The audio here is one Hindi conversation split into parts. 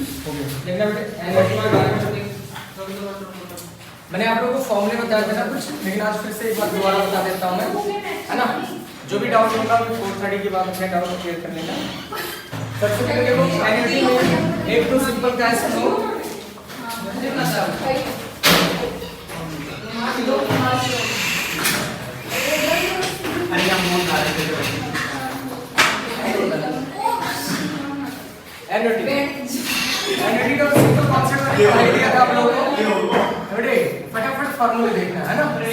देखना बेटे एनर्जी के बारे में मैंने आप लोगों को फॉर्मूले बताया था ना कुछ, लेकिन आज फिर से एक बार दोबारा बता देता हूँ मैं, है ना। जो भी डाउट होगा 4:30 के बाद अपने डाउट क्लियर कर लेना। सबसे पहले देखो एनर्जी में एक तो सिंपल कैश फ्लो एनर्जी का सिंपल कॉन्सेप्ट मैंने दिया था आप लोगों को। बेटे फटाफट फार्मूले देखना है ना। अरे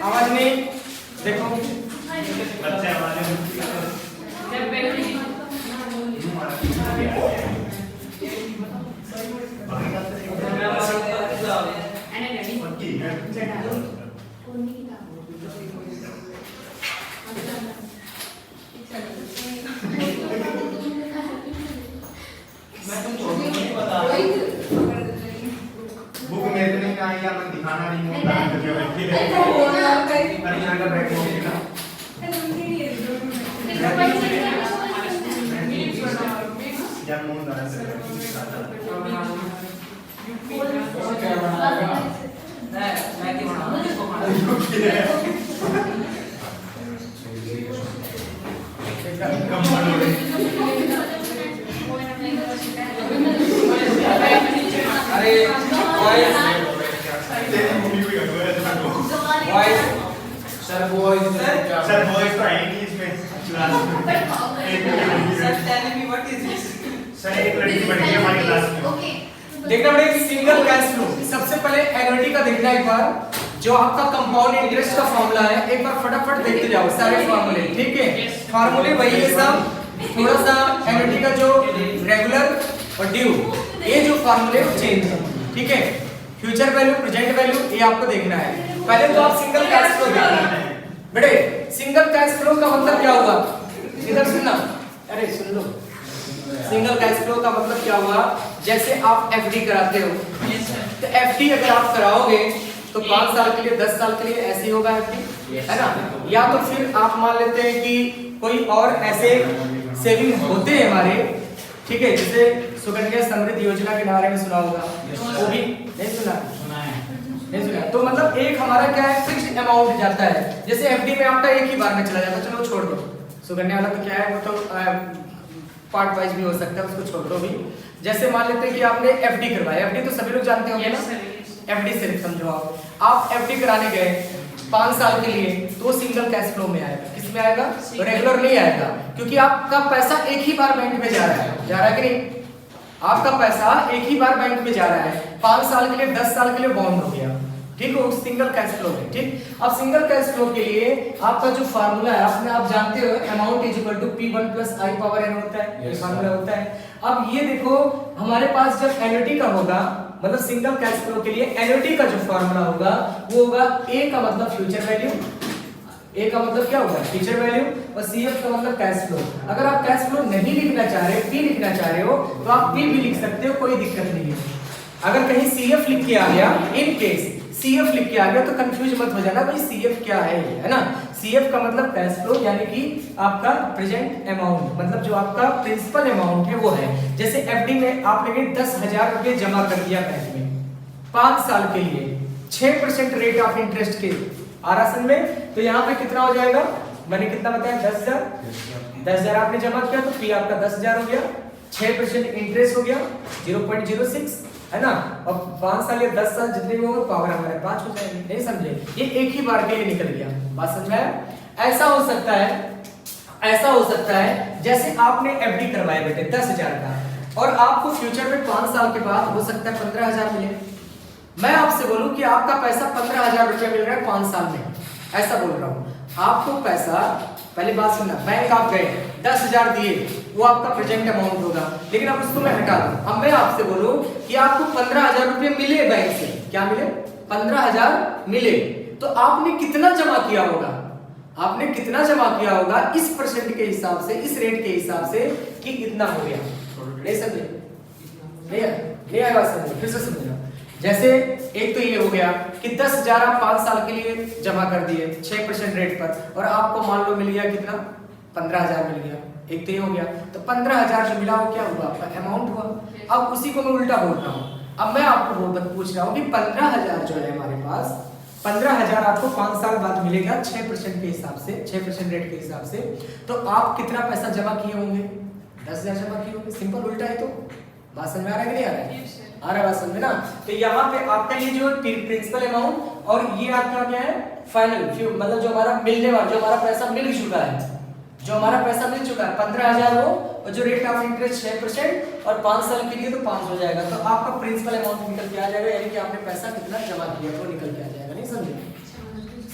आवाज नहीं, देखो बुक मेरे को नहीं आई या मैं दिखाना नहीं हूं डांस करके बैठी है अरे यहां का बैठ होगी ना या मोन डांस अरे सर बॉयज तो आएंगी इसमें क्लास में सर एक लड़की बैठी है हमारी क्लास में। देखना पड़ेगा सिंगल कैश फ्लो। सबसे पहले एनुअलिटी का देखना एक बार, जो आपका कंपाउंड इंटरेस्ट का फॉर्मूला है, एक बार फटाफट देखते जाओ सारे फॉर्मूले, ठीक है। फॉर्मूले वही है सब, थोड़ा सा एनुअलिटी का जो रेगुलर और ड्यू, ये जो फॉर्मूले चेंज है, ठीक है। फ्यूचर वैल्यू, प्रेजेंट वैल्यू, ये आपको देखना है। पहले तो आप सिंगल कैश फ्लो देखना है बेटे। सिंगल कैश फ्लो का मतलब क्या हुआ, इधर सुनना, अरे सुन लो। सिंगल कैश फ्लो का मतलब क्या हुआ, जैसे आप एफडी कराते हो, तो एफडी अगर आप कराओगे तो 5 साल के लिए, 10 साल के लिए ऐसे होगा एफडी, है ना। या तो फिर आप मान लेते हैं कि कोई और ऐसे सेविंग होते हैं हमारे, ठीक है, जैसे सुकन्या समृद्धि योजना के बारे में सुना होगा, वो भी नहीं सुना, नहीं सुना। तो मतलब एक हमारा क्या है, फिक्स्ड अमाउंट जाता है। जैसे एफडी में आपका एक ही बार में चला जाता है, चलो छोड़ दो। सुकन्या वाला तो क्या है, वो तो पार्ट वाइज भी हो सकता है, उसको छोड़ दो भी। जैसे मान लेते हैं कि आपने एफडी करवाया, एफडी तो सभी लोग जानते होंगे ना। एफडी सिर्फ समझो आप एफडी कराने गए 5 साल के लिए, तो सिंगल कैश फ्लो में आएगा। किस में आएगा, रेगुलर नहीं आएगा, क्योंकि आपका पैसा एक ही बार बैंक में जा रहा है कि नहीं। आपका पैसा एक ही बार बैंक में जा रहा है, 5 साल के लिए, 10 साल के लिए बॉन्ड हो गया, ठीक है, उस सिंगल कैश फ्लो में, ठीक। अब सिंगल कैश फ्लो के लिए आपका जो फार्मूला है, आप जानते हो, amount is equal to P1 + I power n होता है, ये फार्मूला होता है। अब ये देखो हमारे पास जब एन्युटी का होगा, मतलब सिंगल कैश फ्लो के लिए एन्युटी का जो फार्मूला होगा वो होगा A का मतलब फ्यूचर वैल्यू, A का मतलब क्या होगा, फ्यूचर वैल्यू, और CF का मतलब कैश फ्लो। अगर आप कैश फ्लो नहीं लिखना चाह रहे, P लिखना चाह रहे हो, तो आप P भी लिख सकते हो, कोई दिक्कत नहीं है। अगर कहीं CF लिख के आ गया, इन केस CF लिख के आ गया तो कंफ्यूज मत हो जाना भाई CF क्या है ना। CF का मतलब कैश फ्लो, यानी कि आपका प्रेजेंट अमाउंट, मतलब जो आपका प्रिंसिपल अमाउंट है वो है। जैसे एफडी में आपने 10,000 रुपए जमा कर दिया बैंक में 5 साल के लिए, 6% रेट ऑफ इंटरेस्ट के आरासन में, तो यहाँ पे कितना हो जाएगा, मैंने कितना बताया, 10,000 आपने जमा किया तो P आपका 10,000 हो गया, 6% इंटरेस्ट हो गया 0.06, है ना। और 5 साल या 10 साल जितने भी होंगे पावर हमारे 5 हो जाएंगे। नहीं समझे, ये एक ही बार के लिए निकल गया, बात समझ में आया। ऐसा हो सकता है जैसे आपने एफडी करवाया बेटे 10,000 का, और आपको फ्यूचर में 5 साल के बाद हो सकता है 15,000 मिले। मैं आपसे बोलूं कि आपका पैसा 15,000 रुपया मिल रहा है 5 साल में, ऐसा बोल रहा हूं आपको पैसा। पहली बात सुनना, बैंक आप गए 10,000 दिए, वो आपका प्रेजेंट अमाउंट होगा, लेकिन अब उसको मैं हटा दूं। अब मैं आपसे बोलूं कि आपको 15,000 रुपये मिले बैंक से, क्या मिले, 15,000 मिले, तो आपने कितना जमा किया होगा, आपने कितना जमा किया होगा इस परसेंट के हिसाब से, इस रेट के हिसाब से कि इतना हो गया। नहीं समझे, नहीं आया बात समझो, फिर से समझना। जैसे एक तो ये हो गया कि 10,000 आप 5 साल के लिए जमा कर दिए 6% रेट पर, और आपको मान लो मिल गया कितना, 15,000 मिल गया। एक तो ये हो गया, तो 15,000 जो मिला वो क्या हुआ, आपका अमाउंट हुआ। अब उसी को मैं उल्टा बोल रहा हूँ, अब मैं आपको पूछ रहा हूँ कि 15,000 जो है हमारे पास, 15,000 आपको 5 साल बाद मिलेगा 6% के हिसाब से, 6% रेट के हिसाब से। तो आप कितना पैसा जमा किए होंगे, 10,000 जमा किए होंगे। सिंपल उल्टा है। तो बात समझ में आ रहा है कि नहीं आ रहा है? आ रहा है बात समझ में ना। तो यहाँ पे आपका ये जो प्रिंसिपल अमाउंट और ये आपका क्या है, फाइनल, मतलब जो हमारा मिलने वाला, जो हमारा पैसा मिल चुका है, जो हमारा पैसा मिल चुका है 15,000 वो, और जो रेट ऑफ इंटरेस्ट 6% और 5 साल के लिए तो 5 हो जाएगा। तो आपका प्रिंसिपल अमाउंट निकल के आ जाएगा, यानी कि आपने पैसा कितना जमा किया वो निकल के आ जाएगा। नहीं समझे?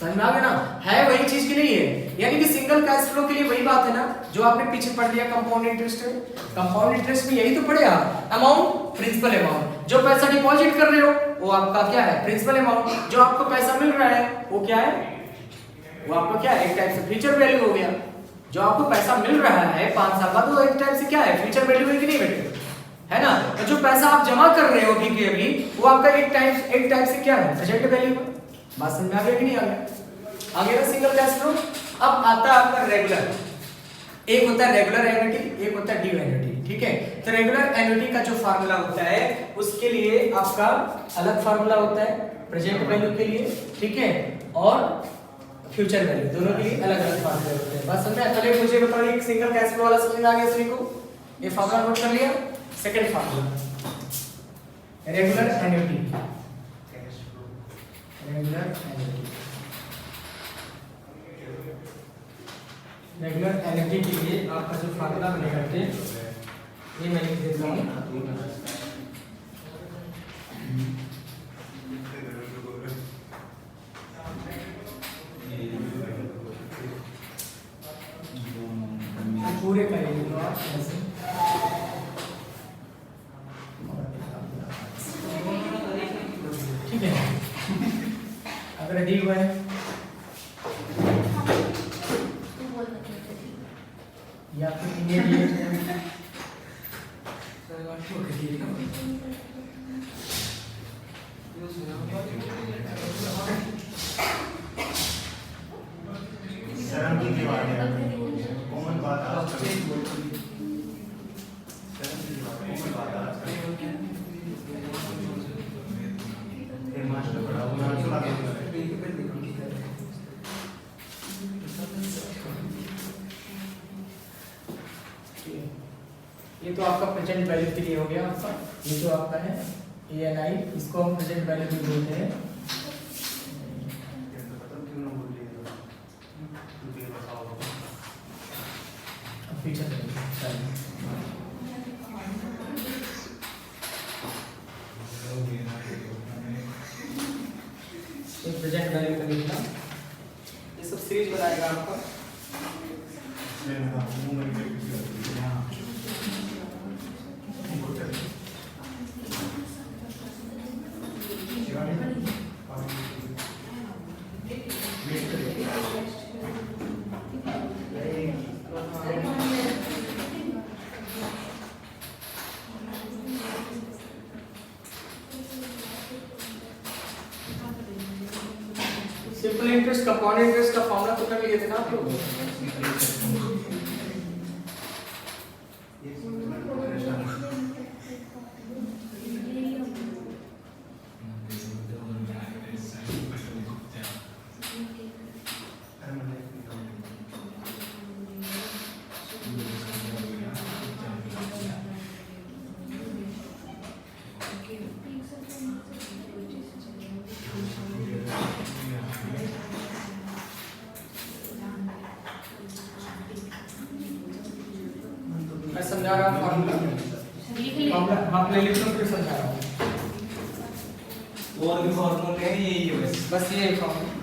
समझ में आ गया ना? है वही चीज की नहीं है, यानी कि सिंगल कैश फ्लो के लिए वही बात है ना जो आपने पीछे पढ़ लिया कंपाउंड इंटरेस्ट में। कंपाउंड इंटरेस्ट में यही तो पढ़े आप, अमाउंट, प्रिंसिपल अमाउंट। जो पैसा डिपॉजिट कर रहे हो वो आपका क्या है, प्रिंसिपल अमाउंट। जो आपको पैसा मिल रहा है वो क्या है, वो आपका क्या है, एक टाइप से फ्यूचर वैल्यू हो गया। जो आपको पैसा मिल रहा है 5 साल बाद, वो एक टाइप से क्या है, फ्यूचर वैल्यू है कि नहीं बेटे, है ना। और जो पैसा आप जमा कर रहे हो अभी के अभी, वो आपका एक टाइप से क्या है, प्रेजेंट वैल्यू। बात समझ में आ गया कि नहीं आ गया? आ गया ना सिंगल कैश फ्लो। अब आता है आपका रेगुलर। एक होता है रेगुलर एन्युटी, एक होता है ड्यू एन्युटी। ठीक है, तो रेगुलर एन्युटी का जो फार्मूला होता है उसके लिए आपका अलग फार्मूला होता है, प्रेजेंट वैल्यू के लिए, ठीक है, और फ्यूचर वैल्यू, दोनों के लिए अलग अलग फार्मूले होते हैं। बस समझ में? चलिए मुझे बताइए एक सिंगल कैश फ्लो वाला समझ में आ गया सभी को? ये फार्मूला नोट कर लिया। Second formula regular annuity, regular annuity, regular annuity के लिए आपका जो फार्मूला बनेगा ये मैं लिख देता हूँ। पूरे करेंगे तो आप ऐसे, ठीक है। अगर रेडी हुआ है या फिर इमीडिएट शर्म की दीवार है, कॉमन बात आज कल, कॉमन बात आज कल। फिर मास्टर पढ़ा वो नाम सुना के ये तो आपका प्रेजेंट वैल्यू के लिए हो गया आपका। ये जो आपका है ANI, इसको हम प्रेजेंट वैल्यू भी बोलते हैं। फ्यूचर वैल्यू प्रेजेंट वैल्यू का लिखना, ये सब सीरीज बनाएगा आपका। सिंपल इंटरेस्ट, कंपाउंड इंटरेस्ट का फॉर्मूला तो कर लिए थे ना आप लोग। मैं समझा रहा हूँ फॉर्मूला, हाँ मैं लिख लो फिर समझा रहा हूँ। और भी फॉर्मूले हैं, यही है बस ये फॉर्मूला।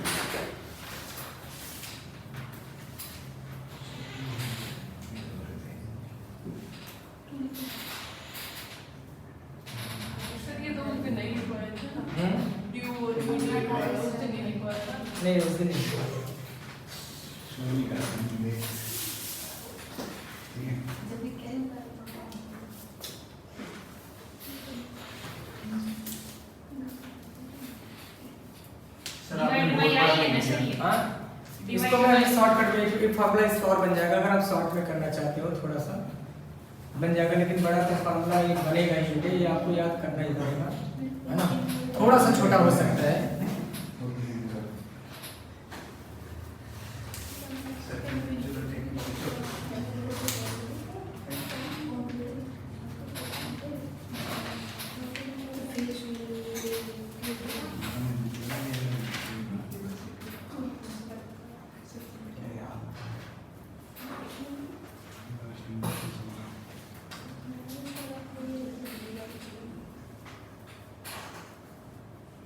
नहीं उस दिन नहीं। हाँ, इसको मैं शॉर्टकट में एक फार्मूला इस और बन जाएगा। अगर आप शॉर्ट में करना चाहते हो थोड़ा सा बन जाएगा, लेकिन बड़ा तो फार्मूला ये बनेगा ही बेटे, ये आपको याद करना ही पड़ेगा, है ना। थोड़ा सा छोटा हो सकता है।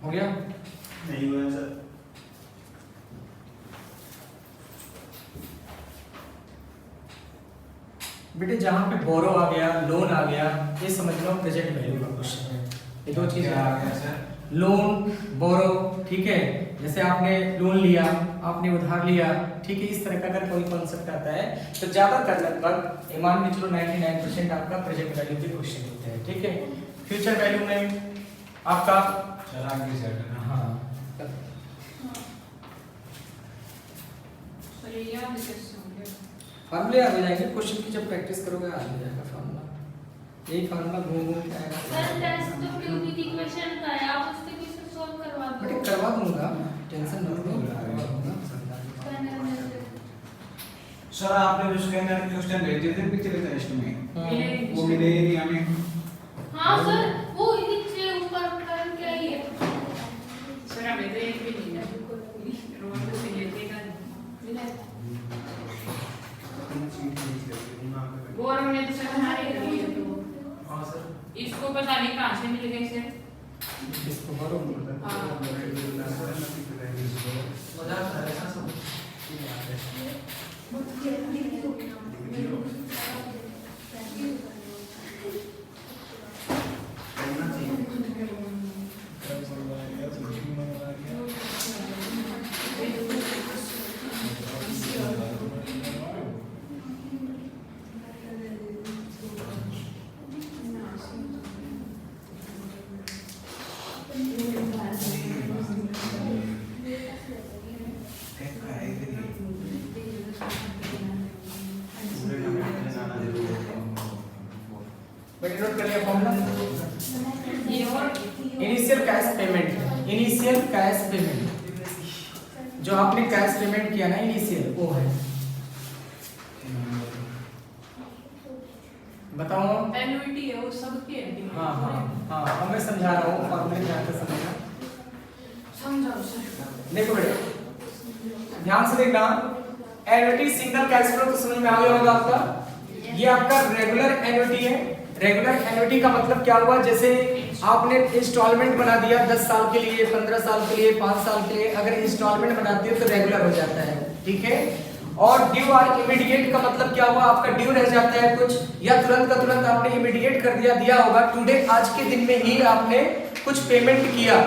हो गया? नहीं हुआ सर। बेटे जहाँ पे बोरो आ गया, लोन आ गया, ये समझ लो प्रेजेंट वैल्यू का क्वेश्चन है। ये दो चीजें आ गया सर, लोन, बोरो, ठीक है। जैसे आपने लोन लिया, आपने उधार लिया, ठीक है। इस तरह का अगर कोई कॉन्सेप्ट आता है तो ज्यादातर लगभग ईमान में चलो 99% आपका प्रेजेंट वैल्यू के क्वेश्चन होते हैं, ठीक है। फ्यूचर वैल्यू में आपका हाँ फार्मूले याद हो जाएंगे, क्वेश्चन की जब प्रैक्टिस करोगे याद हो जाएगा फार्मूला। यही फार्मूला घूम घूम के आएगा। सर टेस्ट तो क्योंकि इक्वेशन का है, आप उससे कैसे सॉल्व करवा दो? बेटे करवा दूंगा, टेंशन मत लो, करवा दूंगा। सर आपने जो स्कैनर क्वेश्चन भेजे थे पिछले टेस्ट में, वो मिले ही नहीं हमें। हाँ सर, वो नीचे ऊपर कारण क्या ही है? सर हमें तो एक भी नहीं है, रोज से लेते का मिला वो और हमने तो सर हमारे ही है तो। हाँ सर, इसको पता नहीं कहाँ से मिल गए सर। इसको भरो हाँ। मजाक कर रहे हैं सब। नोट कर लिया फॉर्मूला। ये और इनिशियल कैश पेमेंट है, इनिशियल कैश पेमेंट जो आपने कैश पेमेंट किया ना इनिशियल, वो है। बताओ। एनुइटी है वो सबके है। हाँ हाँ हाँ, अब मैं समझा रहा हूँ फॉर्मूले ध्यान से समझना। समझाओ सर। देखो बेटे ध्यान से देखना, एन्युटी सिंगल कैश फ्लो तो समझ में आ गया होगा आपका। ये आपका रेगुलर एन्युटी है। रेगुलर एन्युटी का मतलब क्या हुआ, जैसे आपने इंस्टॉलमेंट बना दिया 10 साल के लिए, 15 साल के लिए, 5 साल के लिए, अगर इंस्टॉलमेंट बनाते हो तो रेगुलर हो जाता है, ठीक है। और ड्यू और इमीडिएट का मतलब क्या हुआ, आपका ड्यू रह जाता है कुछ, या तुरंत का तुरंत आपने इमीडिएट कर दिया होगा, टुडे आज के दिन में ही आपने कुछ पेमेंट किया,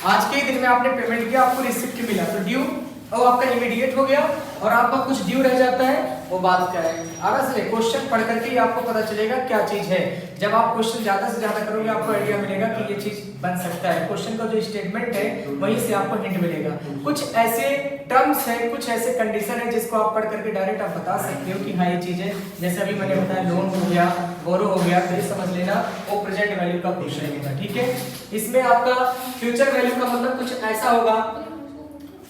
आज के दिन में आपने पेमेंट किया, आपको रिसिप्ट मिला, तो ड्यू और आपका इमीडिएट हो गया, और आपका कुछ ड्यू रह जाता है, वो बात क्या है। आराम से क्वेश्चन पढ़ करके ही आपको पता चलेगा क्या चीज है। जब आप क्वेश्चन ज्यादा से ज्यादा करोगे आपको आइडिया मिलेगा कि ये चीज बन सकता है। क्वेश्चन का जो स्टेटमेंट है वहीं से आपको हिंट मिलेगा। कुछ ऐसे टर्म्स है, कुछ ऐसे कंडीशन है जिसको आप पढ़ करके डायरेक्ट आप बता सकते हो कि हाँ ये चीज है। जैसे अभी मैंने बताया लोन हो गया, बोरो हो गया, तो ये समझ लेना वो प्रेजेंट वैल्यू का क्वेश्चन होगा, ठीक है। इसमें आपका फ्यूचर वैल्यू का मतलब कुछ ऐसा होगा,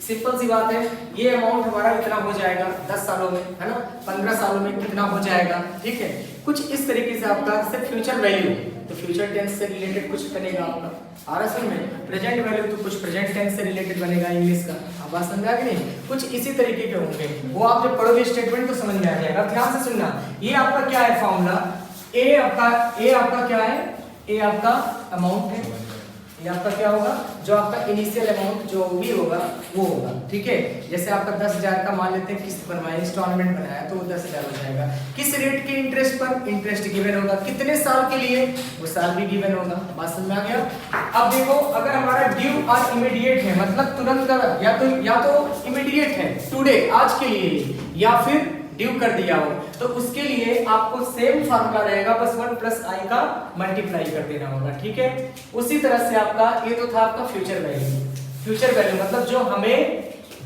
सिंपल सी बात है, ये अमाउंट हमारा इतना हो जाएगा 10 सालों में, है ना, 15 सालों में कितना हो जाएगा, ठीक है। कुछ इस तरीके से आपका सिर्फ फ्यूचर वैल्यू, तो फ्यूचर टेंस से रिलेटेड कुछ बनेगा आपका। और असल में प्रेजेंट वैल्यू तो कुछ प्रेजेंट टेंस से रिलेटेड बनेगा इंग्लिश का। आप बात समझा कि नहीं, कुछ इसी तरीके के होंगे, वो आप जब पढ़ोगे स्टेटमेंट तो समझ में आ जाएगा। ध्यान से सुनना, ये आपका क्या है फॉर्मूला, ए आपका क्या है, ए आपका अमाउंट है, ये आपका क्या होगा, जो आपका इनिशियल अमाउंट जो भी होगा वो होगा, ठीक है। जैसे आपका 10,000 का मान लेते हैं किस्त बनवाया, इंस्टॉलमेंट बनाया, तो वो 10,000 हो जाएगा। किस रेट के इंटरेस्ट पर, इंटरेस्ट गिवन होगा, कितने साल के लिए, वो साल भी गिवन होगा। बात समझ में आ गया। अब देखो, अगर हमारा ड्यू और इमीडिएट है, मतलब तुरंत का, या तो इमीडिएट है टुडे आज के लिए, या फिर ड्यू कर दिया हो, तो उसके लिए आपको सेम फार्मूला रहेगा, बस 1 प्लस आई का मल्टीप्लाई कर देना होगा, ठीक है। उसी तरह से आपका ये तो था आपका फ्यूचर वैल्यू। फ्यूचर वैल्यू मतलब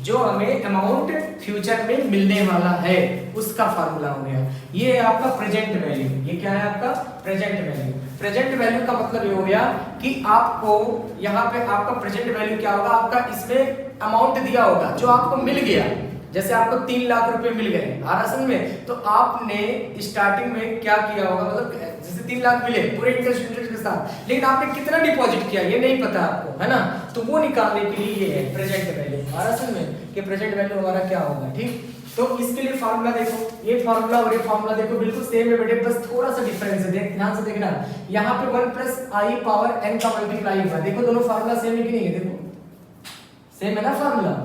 जो हमें अमाउंट फ्यूचर में मिलने वाला है उसका फार्मूला हो गया। ये है आपका प्रेजेंट वैल्यू। ये क्या है आपका प्रेजेंट वैल्यू। प्रेजेंट वैल्यू का मतलब ये हो गया कि आपको यहाँ पे आपका प्रेजेंट वैल्यू क्या होगा, आपका इसमें अमाउंट दिया होगा जो आपको मिल गया। जैसे आपको 3 लाख रुपए मिल गए आरएसएन में, तो आपने स्टार्टिंग में क्या किया होगा, मतलब जैसे 3 लाख मिले पूरे इंटरेस्ट के साथ, लेकिन आपने कितना डिपॉजिट किया ये नहीं पता आपको, है ना। तो वो निकालने के लिए ये है प्रेजेंट वैल्यू आरएसएन में कि प्रेजेंट वैल्यू हमारा क्या होगा। ठीक, तो इसके लिए फार्मूला देखो, ये फार्मूला और ये फार्मूला देखो बिल्कुल सेम है बेटे, बस थोड़ा सा डिफरेंस है। देख ध्यान से देखना, यहाँ पे 1 प्लस आई पावर n का मल्टीप्लाई हुआ। देखो दोनों फार्मूला सेम है कि नहीं है, देखो सेम है ना फार्मूला,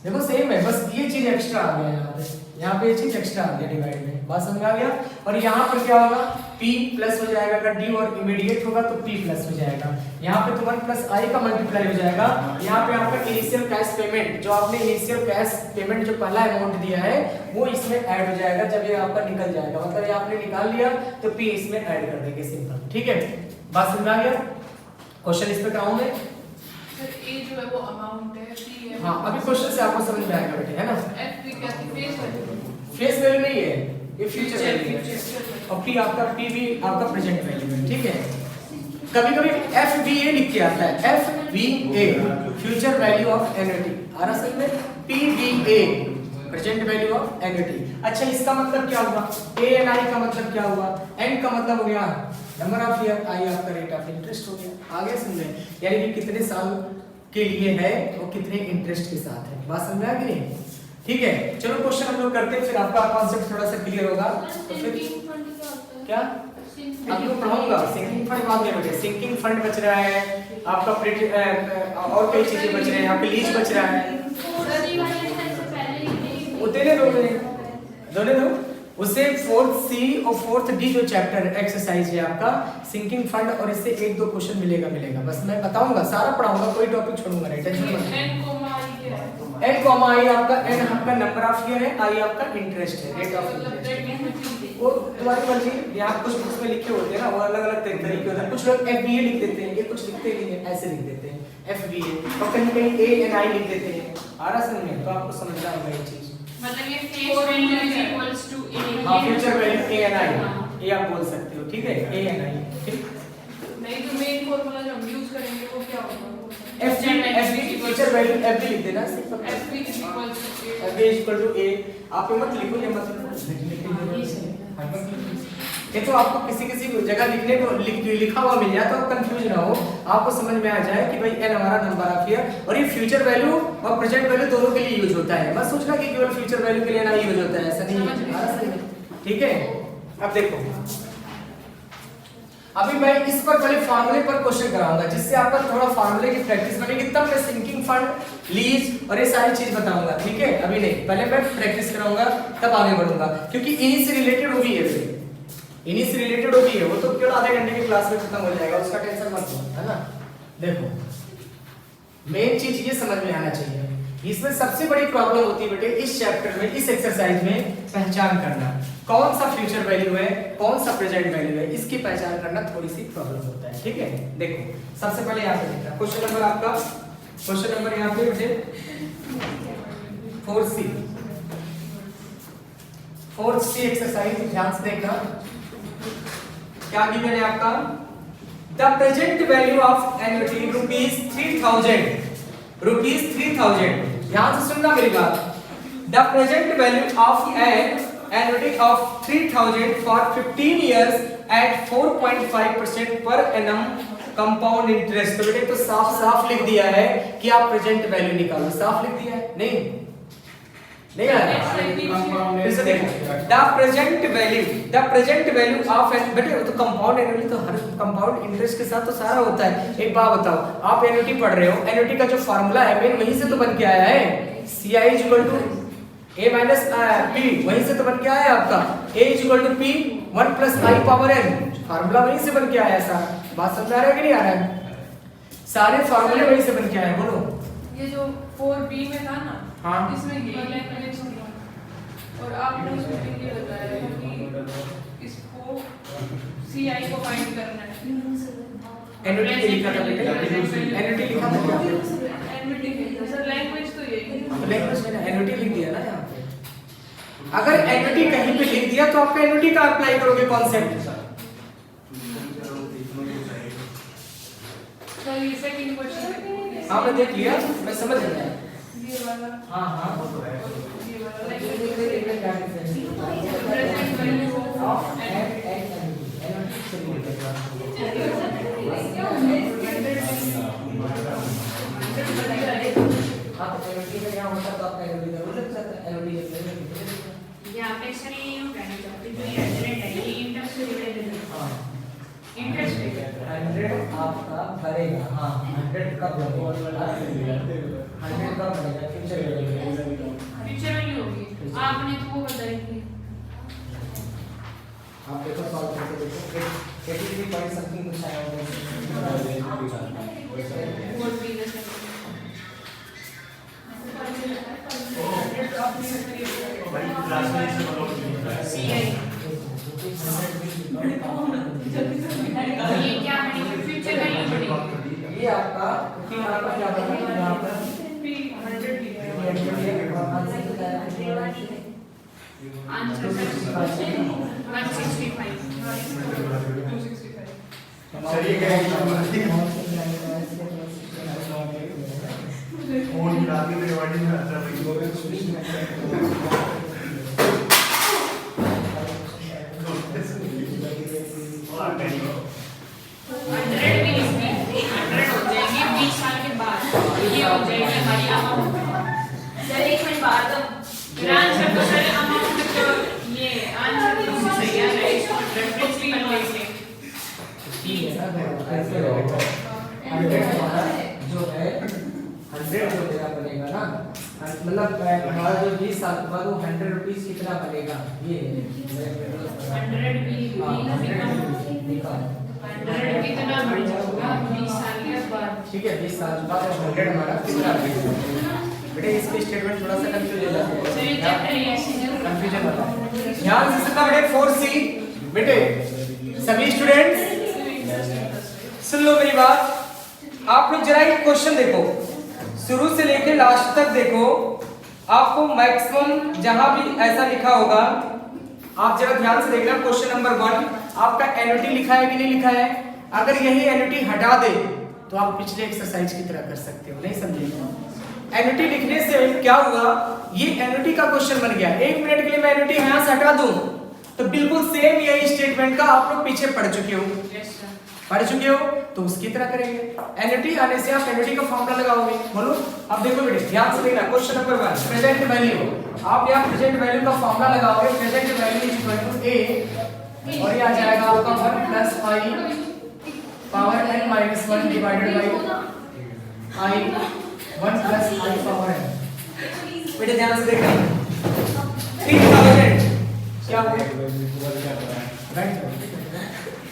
देखो सेम है, बस ये चीज एक्स्ट्रा आ गया यहाँ पे, यहाँ पे ये चीज एक्स्ट्रा आ गया डिवाइड में, बात समझ आ गया। और यहाँ पर क्या होगा, p प्लस हो जाएगा, अगर d और इमीडिएट होगा तो p प्लस हो जाएगा। यहाँ पे तो 1 प्लस i का मल्टीप्लाई हो जाएगा। यहाँ पे आपका इनिशियल कैश पेमेंट, जो आपने इनिशियल कैश पेमेंट जो पहला अमाउंट दिया है वो इसमें ऐड हो जाएगा जब ये आपका निकल जाएगा, मतलब ये आपने निकाल लिया तो p इसमें ऐड कर देंगे, सिंपल। ठीक है, बात समझ आ गया। क्वेश्चन इस पे कराऊंगे सर, ए जो है वो अमाउंट है, सी है। हाँ, अभी क्वेश्चन से आपको समझ में आएगा बेटे, है ना। एफ भी क्या थी, फेस वैल्यू। फेस वैल्यू नहीं है, ये फ्यूचर वैल्यू है। और पी आपका पी भी आपका प्रेजेंट वैल्यू है। ठीक है, कभी-कभी एफ बी ए लिख के आता है, F B A future value of annuity, और असल में P B A present value of annuity. अच्छा, इसका मतलब क्या हुआ, ए एन आई का मतलब क्या हुआ, एन का मतलब हो गया नंबर ऑफ ईयर, आई आपका रेट ऑफ इंटरेस्ट हो गया। आगे समझे, यानी कि कितने साल के लिए है और कितने इंटरेस्ट के साथ है, बात समझ आ गई नहीं। ठीक है, चलो क्वेश्चन हम लोग करते हैं, फिर आपका कॉन्सेप्ट थोड़ा सा क्लियर होगा। तो फिर क्या आपको पढ़ाऊंगा, सिंकिंग फंड बाद में बेटे, सिंकिंग फंड बच रहा है आपका, और कई चीजें बच रहे हैं, आपके लीज बच रहा है, उतने दोनों दो उससे 4th C और 4th D जो चैप्टर एक्सरसाइज है आपका सिंकिंग फंड, और इससे 1-2 क्वेश्चन मिलेगा। बस मैं बताऊंगा, सारा पढ़ाऊंगा, कोई टॉपिक छोड़ूंगा नहीं, टेंशन मत लो। n कॉमा i आपका, n आपका नंबर ऑफ ईयर है, i आपका इंटरेस्ट है, रेट ऑफ इंटरेस्ट। वो तुम्हारी मर्जी, यहाँ कुछ बुक्स में लिखे होते हैं ना, वो अलग-अलग तरीके होते हैं। कुछ लोग FBA लिख देते हैं, ये कुछ लिखते नहीं है, ऐसे लिख देते हैं FBA, और कहीं ANI लिख देते हैं आरएसएन में, तो आपको समझना होगा ये चीज। मतलब ये face value is equals to A, हां, फ्यूचर वैल्यू ANI, ये आप बोल सकते हो। ठीक है, ANI। ठीक, नहीं तो मेन फार्मूला जो हम यूज करेंगे वो क्या होगा, FB फ्यूचर वैल्यू FB लिख देना, simple. FB is equals to A, FB is equal to A। आप ये मत लिखो, ये मत लिखो, ये तो आपको किसी जगह लिखने को लिखा हुआ मिल जाए तो आप कंफ्यूज ना हो, आपको समझ में आ जाए कि भाई n हमारा नंबर ऑफ ईयर, और ये फ्यूचर वैल्यू और प्रेजेंट वैल्यू दोनों के लिए यूज होता है। मत सोचना कि केवल फ्यूचर वैल्यू के लिए ना यूज होता है, ऐसा नहीं है। ठीक है, अब देखो, अभी मैं इस पर पहले फार्मूले पर क्वेश्चन कराऊंगा, जिससे आपका थोड़ा फार्मूले की प्रैक्टिस बनेगी, तब मैं सिंकिंग फंड, लीज और ये सारी चीज बताऊंगा। ठीक है, अभी नहीं, पहले मैं प्रैक्टिस कराऊंगा तब आगे बढ़ूंगा, क्योंकि इन्हीं से रिलेटेड वो भी है, इन्हीं से रिलेटेड होती है, वो तो केवल आधे घंटे की क्लास में खत्म हो जाएगा, उसका टेंशन मत लो, है ना। देखो, मेन चीज ये समझ में आना चाहिए, इसमें सबसे बड़ी प्रॉब्लम होती है बेटे इस चैप्टर में, इस एक्सरसाइज में पहचान करना, कौन सा फ्यूचर वैल्यू है, कौन सा प्रेजेंट वैल्यू है, इसकी पहचान करना थोड़ी सी प्रॉब्लम होता है। ठीक है, देखो सबसे पहले यहाँ पे देखना क्वेश्चन नंबर आपका, क्वेश्चन नंबर यहाँ पे बेटे 4C एक्सरसाइज, ध्यान से देखना क्या गिवन है आपका, the present value of annuity ₹3000, ध्यान से सुनना मेरी बात, the present value of an annuity ऑफ 3000 for 15 years at 4.5% per annum compound interest. तो बेटे तो साफ लिख दिया है कि आप प्रेजेंट वैल्यू निकालो, साफ लिख दिया है, नहीं आ रहा, फिर से देखो, the present value of an, बेटे तो कंपाउंड एन्युटी तो हर कंपाउंड इंटरेस्ट के साथ तो सारा होता है। एक बात बताओ, आप एन्युटी पढ़ रहे हो, एन्युटी का जो फार्मूला है मेन वहीं से तो बन के आया है, CI = A minus P, वहीं से तो बन के आया है आपका, A = P 1 + I power n, formula वहीं से बन के आया है सारा, बात समझ आ रहा है कि नहीं आ रहा है, सारे फार्मूले वहीं से बन के आए हैं। बोलो, ये जो 4B में था ना, हाँ, इसमें ये कनेक्शन था, और आपने उसमें ये बताया कि इसको CI को फाइंड करना है, एन्युटी लिखा था बेटे, एन्युटी लिखा था क्या, तो लैंग्वेज में एनुटी लिख दिया ना यहाँ पे। अगर एनुटी कहीं पे लिख दिया तो आपका एनुटी का अप्लाई करोगे कॉन्सेप्ट। सर ये सेकंड क्वेश्चन हाँ मैं देख लिया, मैं समझ गया। ये वाला हाँ हाँ ये वाला लाइक प्रेजेंट वैल्यू ऑफ यहाँ पे सर ये यूँ कहना चाहते हैं, जो ये एडरेट है ये इंटरेस्ट से रिलेटेड है। इंटरेस्ट है 100 आपका भरेगा। हाँ 100 कब भरेगा? 100 कब भरेगा? फ्यूचर फ्यूचर वैल्यू होगी। आपने तो वो बताई थी। आप देखो सॉल्व करके देखो 83 पॉइंट समथिंग कुछ आया होगा। वोट भी दे सकते CI ये क्या है? फ्यूचर वैल्यू बढ़ेगी। ये आपका कि यहाँ पर क्या बनेगा? यहाँ पर 100 दिया है। Answer sir 165। 265 सर ये क्या है? फोन मिलाते हुए रिकॉर्डिंग में आता है। 100 भी इसमें 100 हो जाएंगे 20 साल के बाद। ये हो जाएगी हमारी अमाउंट। सर एक मिनट बाद आंसर तो सर अमाउंट तो ये आंसर तो सही है ना, इसको रेफरेंस भी कर लेंगे। जो है 100 जो देना पड़ेगा ना, मतलब हमारा जो 20 साल के बाद वो 100 रुपीज कितना बनेगा? ये 100 भी निकाल 100 कितना बढ़ जाएगा 20 साल के बाद। ठीक है 20 साल के बाद 100 हमारा कितना बनेगा? बेटे इसके स्टेटमेंट थोड़ा सा कंफ्यूज हो जाता है। सर ये चैप्टर ये सिंगल कंफ्यूजन होता है। ध्यान से सुनना बेटे 4C बेटे सभी स्टूडेंट्स सुन लो मेरी बात। आप लोग जरा एक क्वेश्चन देखो, शुरू से लेके लास्ट तक देखो। आपको मैक्सिमम जहां भी ऐसा लिखा होगा आप जरा ध्यान से देखना। क्वेश्चन नंबर 1 आपका एनुटी लिखा है कि नहीं लिखा है? अगर यही एनुटी हटा दे तो आप पिछले एक्सरसाइज की तरह कर सकते हो। नहीं समझे? एनुटी लिखने से क्या हुआ, ये एनुटी का क्वेश्चन बन गया। 1 मिनट के लिए मैं एनुटी यहां से हटा दूं तो बिल्कुल सेम यही स्टेटमेंट का आप लोग पीछे पढ़ चुके हो। यस सर पढ़ चुके हो तो उसकी तरह करेंगे। एनुटी आने से आप एनुटी का फॉर्मूला लगाओगे। बोलो अब देखो बेटे ध्यान से देखना। Question number 1 present value. आप यहां प्रेजेंट वैल्यू का फॉर्मूला लगाओगे। Present value is equal to a और ये आ जाएगा आपका 1 plus i power n minus 1 divided by i 1 plus i power n। बेटे ध्यान से देखना 3000 क्या हो राइट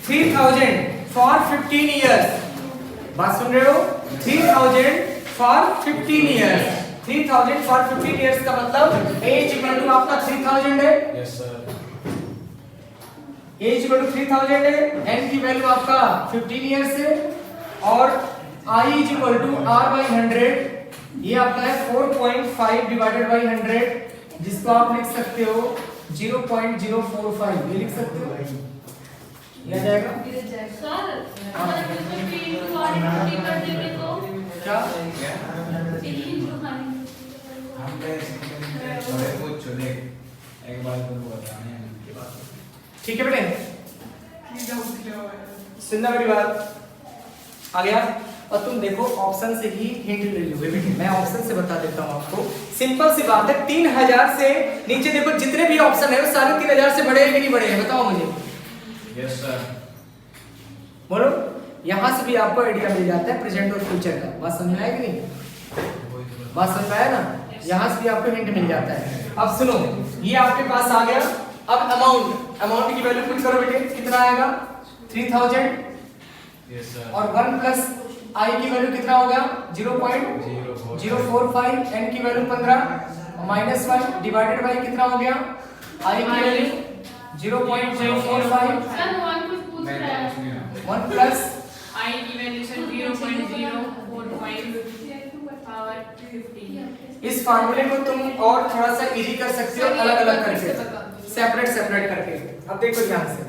3000 फॉर 15 इयर्स। बात सुन रहे हो? 3000 फॉर 15 इयर्स। 3000 फॉर 15 इयर्स का मतलब एज इक्वल टू आपका 3000 है। Yes sir. As equal to 3000 है। n की वैल्यू आपका 15 इयर्स है और i is equal to r by 100। ये आपका है 4.5 डिवाइडेड बाय 100 जिसको आप लिख सकते हो 0.045। ये लिख सकते हो। ये आ जाएगा सर अगर बिल्कुल भी क्वालिटी कर देंगे तो क्या? इतनी जो खानी हम पे थोड़े बहुत चले एक बार तो बताने की बात। ठीक है बेटे ये डाउट क्लियर हुआ है। सुनना मेरी बात आ गया। और तुम देखो ऑप्शन से ही हिंट ले लोगे बेटे। मैं ऑप्शन से बता देता हूं आपको। सिंपल सी बात है 3000 से नीचे देखो जितने भी ऑप्शन है वो सारे 3000 से बड़े हैं कि नहीं बड़े हैं? बताओ मुझे। Yes sir. बोलो। यहां से भी आपको आइडिया मिल जाता है प्रेजेंट और फ्यूचर का। बात समझ में आई कि नहीं? बात समझ में आया ना? यहां से भी आपको हिंट मिल जाता है। अब सुनो ये आपके पास आ गया। अब अमाउंट की वैल्यू पुट करो बेटे। कितना आएगा? 3000 यस सर। और 1 प्लस i की वैल्यू कितना होगा? 0.045। n की वैल्यू 15 माइनस 1 डिवाइडेड बाय कितना हो गया? i की वैल्यू 0.045। सर वन कुछ पूछ रहा है 1 प्लस आई की वैल्यू सर 0.045 पावर 15। इस फार्मूले को तुम और थोड़ा सा इजी कर सकते हो अलग अलग करके, सेपरेट करके। अब देखो ध्यान से,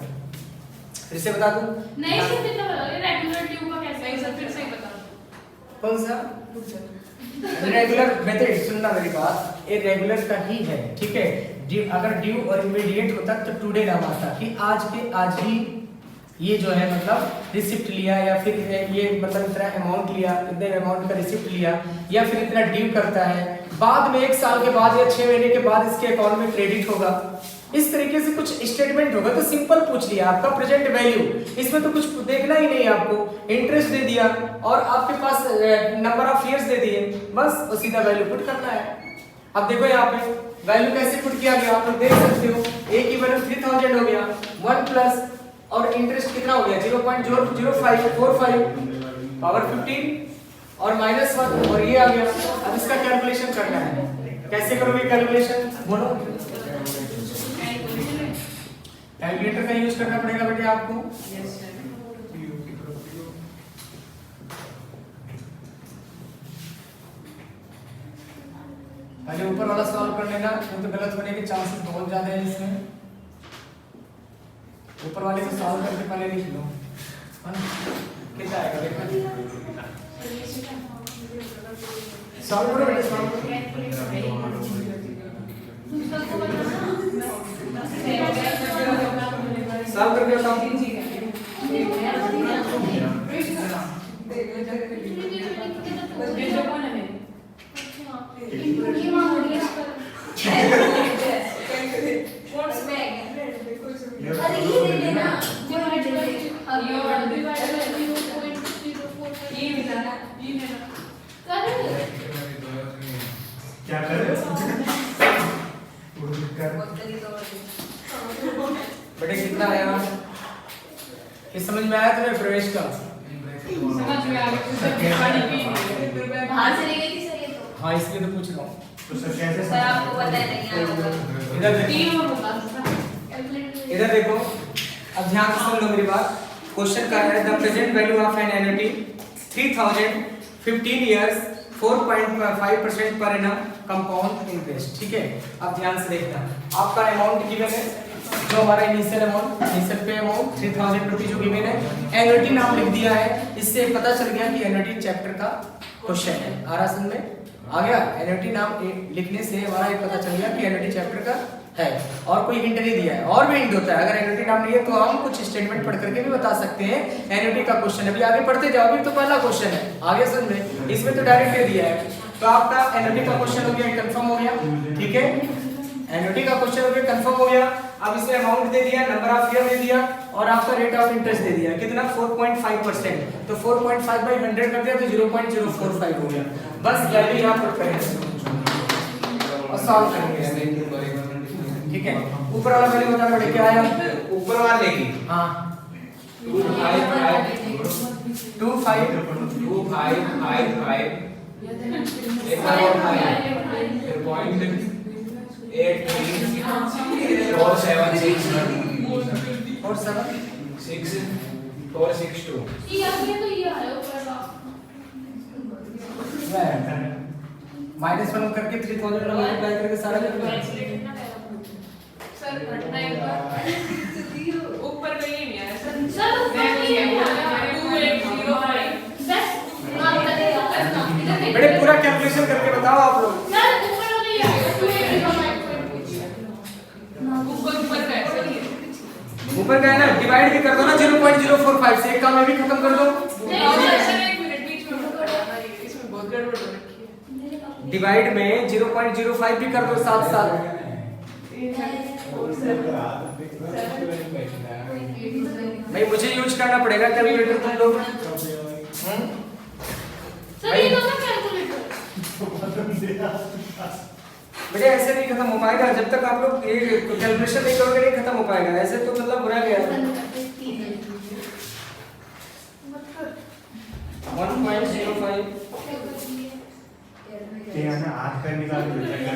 फिर से बता दूं? नहीं सिर्फ इतना बता दो, रेगुलर ट्यूब का कैसे नहीं सर, फिर से ही बता दो। कौन सा रेगुलर मेथड? सुनना मेरी बात, ये रेगुलर का ही है, ठीक है। अगर ड्यू और इमीडिएट होता तो टुडे नाम आता कि आज के आज ही ये जो है मतलब रिसिप्ट लिया, या फिर ये मतलब इतना अमाउंट लिया, इतने अमाउंट का रिसिप्ट लिया, या फिर इतना ड्यू करता है, बाद में 1 साल के बाद या 6 महीने के बाद इसके अकाउंट में क्रेडिट होगा, इस तरीके से कुछ स्टेटमेंट होगा। तो सिंपल पूछ लिया आपका प्रेजेंट वैल्यू, इसमें तो कुछ देखना ही नहीं, आपको इंटरेस्ट दे दिया और आपके पास नंबर ऑफ ईयर्स दे दिए, बस और सीधा वैल्यू पुट करना है। अब देखो यहाँ पे वैल्यू कैसे पुट किया गया, आप लोग देख सकते हो। ए की वैल्यू 3000 हो गया, 1 प्लस और इंटरेस्ट कितना हो गया 0.00545 पावर 15 और -1 और ये आ गया। अब इसका कैलकुलेशन करना है, कैसे करोगे कैलकुलेशन बोलो? कैलकुलेटर का यूज करना पड़ेगा बेटे आपको। पहले ऊपर वाला सॉल्व कर लेना, तो गलत होने के चांसेस बहुत ज्यादा है इसमें। ऊपर वाले को सॉल्व करके पहले लिख लो, कितना आएगा देखो। सॉल्व करो बेटे, सॉल्व करो। सॉल्व करके बताओ। क्या कर रहे हो? बेटे कितना आया? ये समझ में आया तुम्हें प्रवेश का? समझ में आ गया। बाहर से ले गई थी सर ये तो। हाँ इसलिए तो पूछ रहा हूँ। तो सर कैसे सर आपको पता है नहीं आया। इधर देखो, 3 और बता दो। इधर देखो, अब ध्यान से सुन लो मेरी बात। क्वेश्चन का है the present value of an annuity 3000 15 years 4.5% per annum compound interest, ठीक है। अब ध्यान से देखना, आपका अमाउंट गिवन है, जो हमारा इनिशियल अमाउंट, इनिशियल पे अमाउंट 3000 रुपये जो गिवन है, एन्युटी नाम लिख दिया है। इससे पता चल गया कि एन्युटी चैप्टर का क्वेश्चन है। आ रहा समझ में? आ गया? एन्युटी नाम लिखने से हमारा ये पता चल गया कि एन्युटी चैप्टर का है, और कोई हिंट नहीं दिया है। और भी हिंट होता है, अगर एन्युटी नाम नहीं है तो हम कुछ स्टेटमेंट पढ़ करके भी बता सकते हैं एन्युटी का क्वेश्चन। अभी आगे पढ़ते जाओ, अभी तो पहला क्वेश्चन है, आगे समझ में। इसमें तो डायरेक्ट दे दिया है, तो आपका एन्युटी का क्वेश्चन हो गया, कंफर्म हो गया, ठीक है। एन्युटी का क्वेश्चन हो गया, कंफर्म हो गया। अब इसमें अमाउंट दे दिया, नंबर ऑफ ईयर दे दिया, और आपका रेट ऑफ इंटरेस्ट दे दिया, कितना 4.5%। तो 4.5 बाई 100 कर दिया तो 0.045 हो गया। बस वैल्यू यहाँ पुट करेंगे और सॉल्व करेंगे, ठीक है। ऊपर वाला वैल्यू बताना पड़ेगा, क्या आया ऊपर वाले की? हाँ 462 ये आगे तो ये आया ऊपर -1 करके 3000 का मल्टीप्लाई करके सारा सर घटना एक बार ऊपर का ये नहीं आया सर। सर मैं नहीं है 2805 बस नाम बताइए बड़े पूरा कैलकुलेशन करके बताओ आप लोग। सर ऊपर वाला ये आया 2805 ऊपर का है सर ये। ऊपर का है ना, डिवाइड भी कर दो ना 0.045 से, एक काम में भी खत्म कर दो। सर एक मिनट बीच में मत करना, इसमें बहुत गड़बड़ हो रखी है। डिवाइड में 0.05 भी कर दो साथ साथ। भाई मुझे यूज करना पड़ेगा कैलकुलेटर, तुम लोग सर ये तो कैलकुलेटर बेटे ऐसे नहीं खत्म हो पाएगा जब तक आप लोग ये कैलकुलेशन नहीं करोगे, नहीं खत्म हो पाएगा। ऐसे तो मतलब बुरा गया 1.05 क्या ना हाथ का निकाल के गरीब है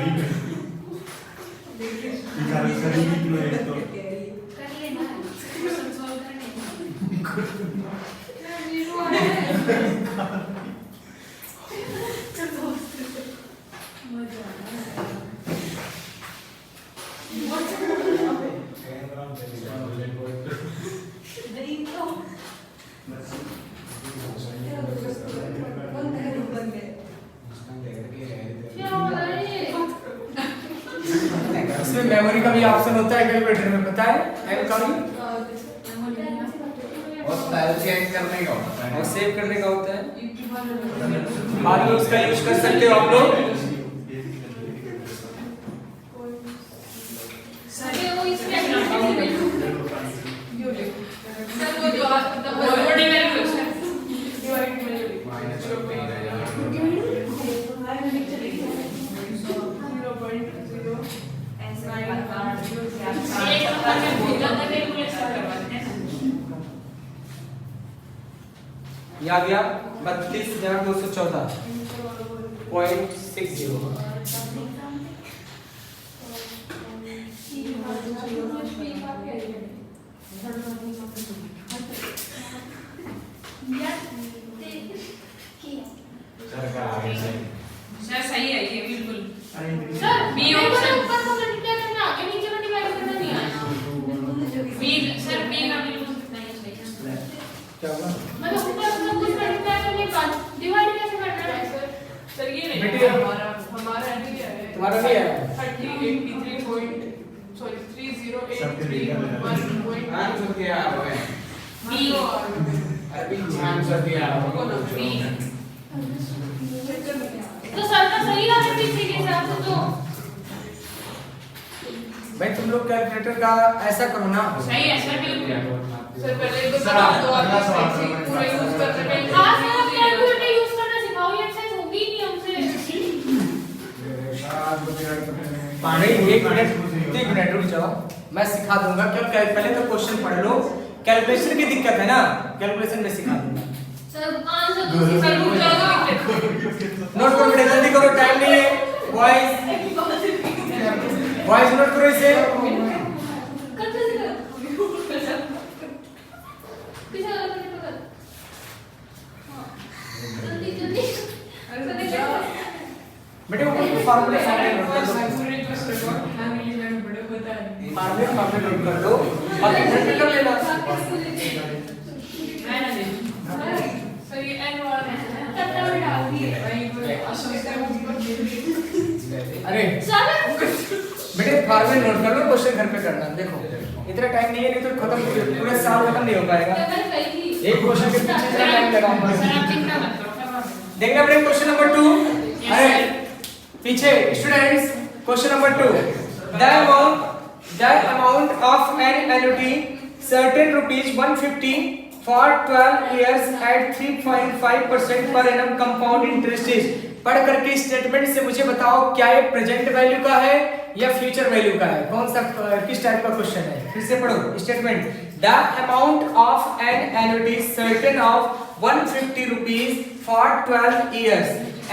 निकाल शरीर निकलो एक तो करिए ना क्वेश्चन सॉल्व करने जीरो आया है। कभी कभी ऑप्शन होता है कैलकुलेटर में, पता है एम कभी और स्टाइल चेंज करने का होता है और सेव करने का होता है। बाद में उसका यूज कर सकते हो आप लोग। सर वो इसमें सर वो जो बॉडी वैल्यू सर ये आ गया 32,214.60। सर सही है ये बिल्कुल सर बी मेरे को ऑप्शन तो ऊपर को मल्टीप्लाई करना आगे नीचे मल्टीप्लाई करना नहीं आया। बी सर बी का बिल्कुल नहीं सही है। क्या होगा? मतलब ऊपर सब कुछ मल्टीप्लाई करने के बाद डिवाइड कैसे करना है सर? सर ये नहीं बेटी, हमारा आंसर क्या है? तुम्हारा नहीं है? 3083.1 आंसर क्या है बी अभी आंसर क्या है बी तो सर का सही था पीछे के हिसाब से तो भाई तुम लोग कैलकुलेटर का ऐसा करो ना। सही है सर बिल्कुल सर पहले तो सर, बता दो अगला आप सवाल पूरा यूज कर सकते हैं। हाँ, सर आप कैलकुलेटर यूज करना सिखाओ, ये एक्सरसाइज होगी नहीं हमसे। नहीं, एक मिनट रुक जाओ, मैं सिखा दूंगा। क्यों? पहले तो क्वेश्चन पढ़ लो। कैलकुलेशन की दिक्कत है ना, कैलकुलेशन में सिखा दूंगा। सर आंसर तो सर रुक जाओ नोट करो बेटा, जल्दी करो, टाइम नहीं है। बॉयज नोट करो इसे। करते से पीछे वाला करने पकड़। हां जल्दी जल्दी बेटे वो फार्मूले नोट कर दो। फार्मूले नोट कर दो। बाकी घर कर लेना। सर ये एन वाला कटना में डाल दिए। अरे सर बेटे फार्मूले नोट कर लो, क्वेश्चन घर पे करना। देखो इतना टाइम नहीं है, नहीं तो खत्म पूरे साल खत्म नहीं हो पाएगा। मैं गई थी एक क्वेश्चन के पीछे इतना टाइम लगाऊंगा। सर आप चिंता मत करो देखना पड़ेगा क्वेश्चन नंबर 2। अरे पीछे students, question number 2। The amount of an annuity certain rupees 150 for 12 years at 3.5% per annum compound interest is। पढ़ करके स्टेटमेंट से मुझे बताओ क्या ये प्रेजेंट वैल्यू का है या फ्यूचर वैल्यू का है? कौन सा किस टाइप का क्वेश्चन है? फिर से पढ़ो statement. The amount of an annuity certain of 150 rupees for 12 years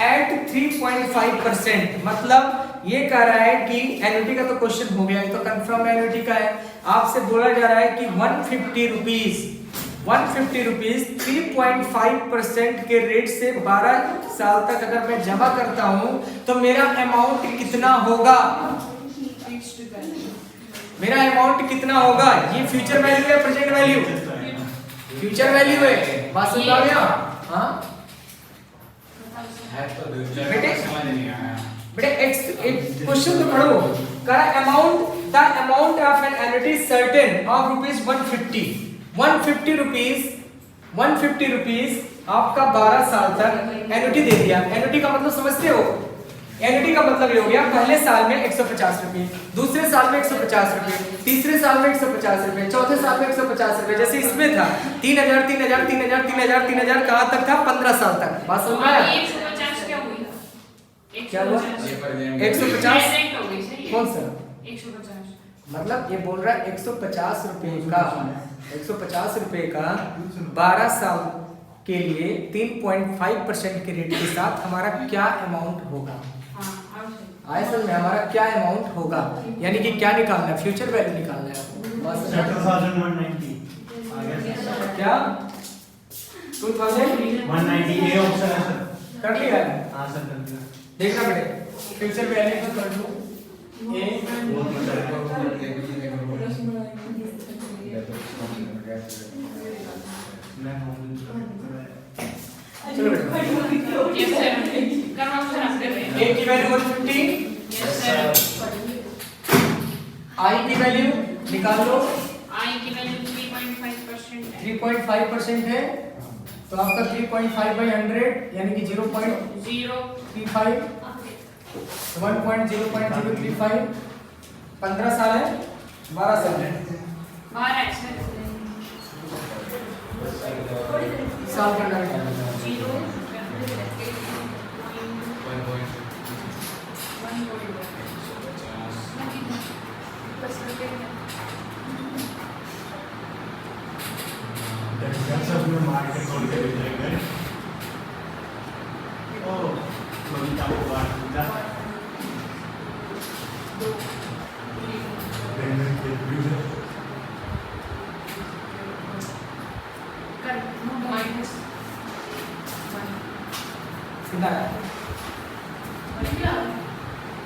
at 3.5%। मतलब ये कह रहा है कि एन्युटी का तो क्वेश्चन हो गया, ये तो कंफर्म एन्युटी का है। आपसे बोला जा रहा है कि 150 रुपीज 3.5% के रेट से 12 साल तक अगर मैं जमा करता हूं तो मेरा अमाउंट कितना होगा? मेरा अमाउंट कितना होगा? ये फ्यूचर वैल्यू है प्रेजेंट वैल्यू? फ्यूचर वैल्यू है। बात समझ आ गया? हाँ बेटे एक क्वेश्चन तो पढ़ो। कह amount the amount of an annuity certain of rupees 150 rupees आपका 12 साल तक एन्युटी दे दिया। एन्युटी का मतलब समझते हो? एन्युटी का मतलब ये हो गया पहले साल में 150 रुपए, दूसरे साल में 150 रुपए, तीसरे साल में 150 रुपए, चौथे साल में 150 रुपए। जैसे इसमें था 3000 3000 3000 3000 3000 कहां तक था? 15 साल तक। बात समझ में आया? 150 क्या हुई? क्या हुआ? 150 हो गई सही है। कौन सा? 150 मतलब ये बोल रहा है 150 रुपए का 12 साल के लिए 3.5% के रेट के साथ हमारा क्या अमाउंट होगा? हां अब आए समझ में? हमारा क्या अमाउंट होगा, यानी कि क्या निकालना है? फ्यूचर वैल्यू निकालना है आपको। बस 2190 आ गया क्या 190 ए ऑप्शन है सर। कर लिया है? हां सर कर दिया। देखना बेटे फ्यूचर वैल्यू को कर लो। ए चलो बेटा यस सर करना सर आप कर रहे हैं। ए की वैल्यू 150, यस सर आई की वैल्यू निकाल लो। आई की वैल्यू 3.5% है। 3.5% है तो आपका 3.5 by 100 यानी कि 0.35 1.035 15 साल है 12 साल है 12 है सर। साल करना है 0 सब में मार के छोड़ के भेज देंगे। ओ थोड़ी चाबू बात पूरा कर माइनस कितना है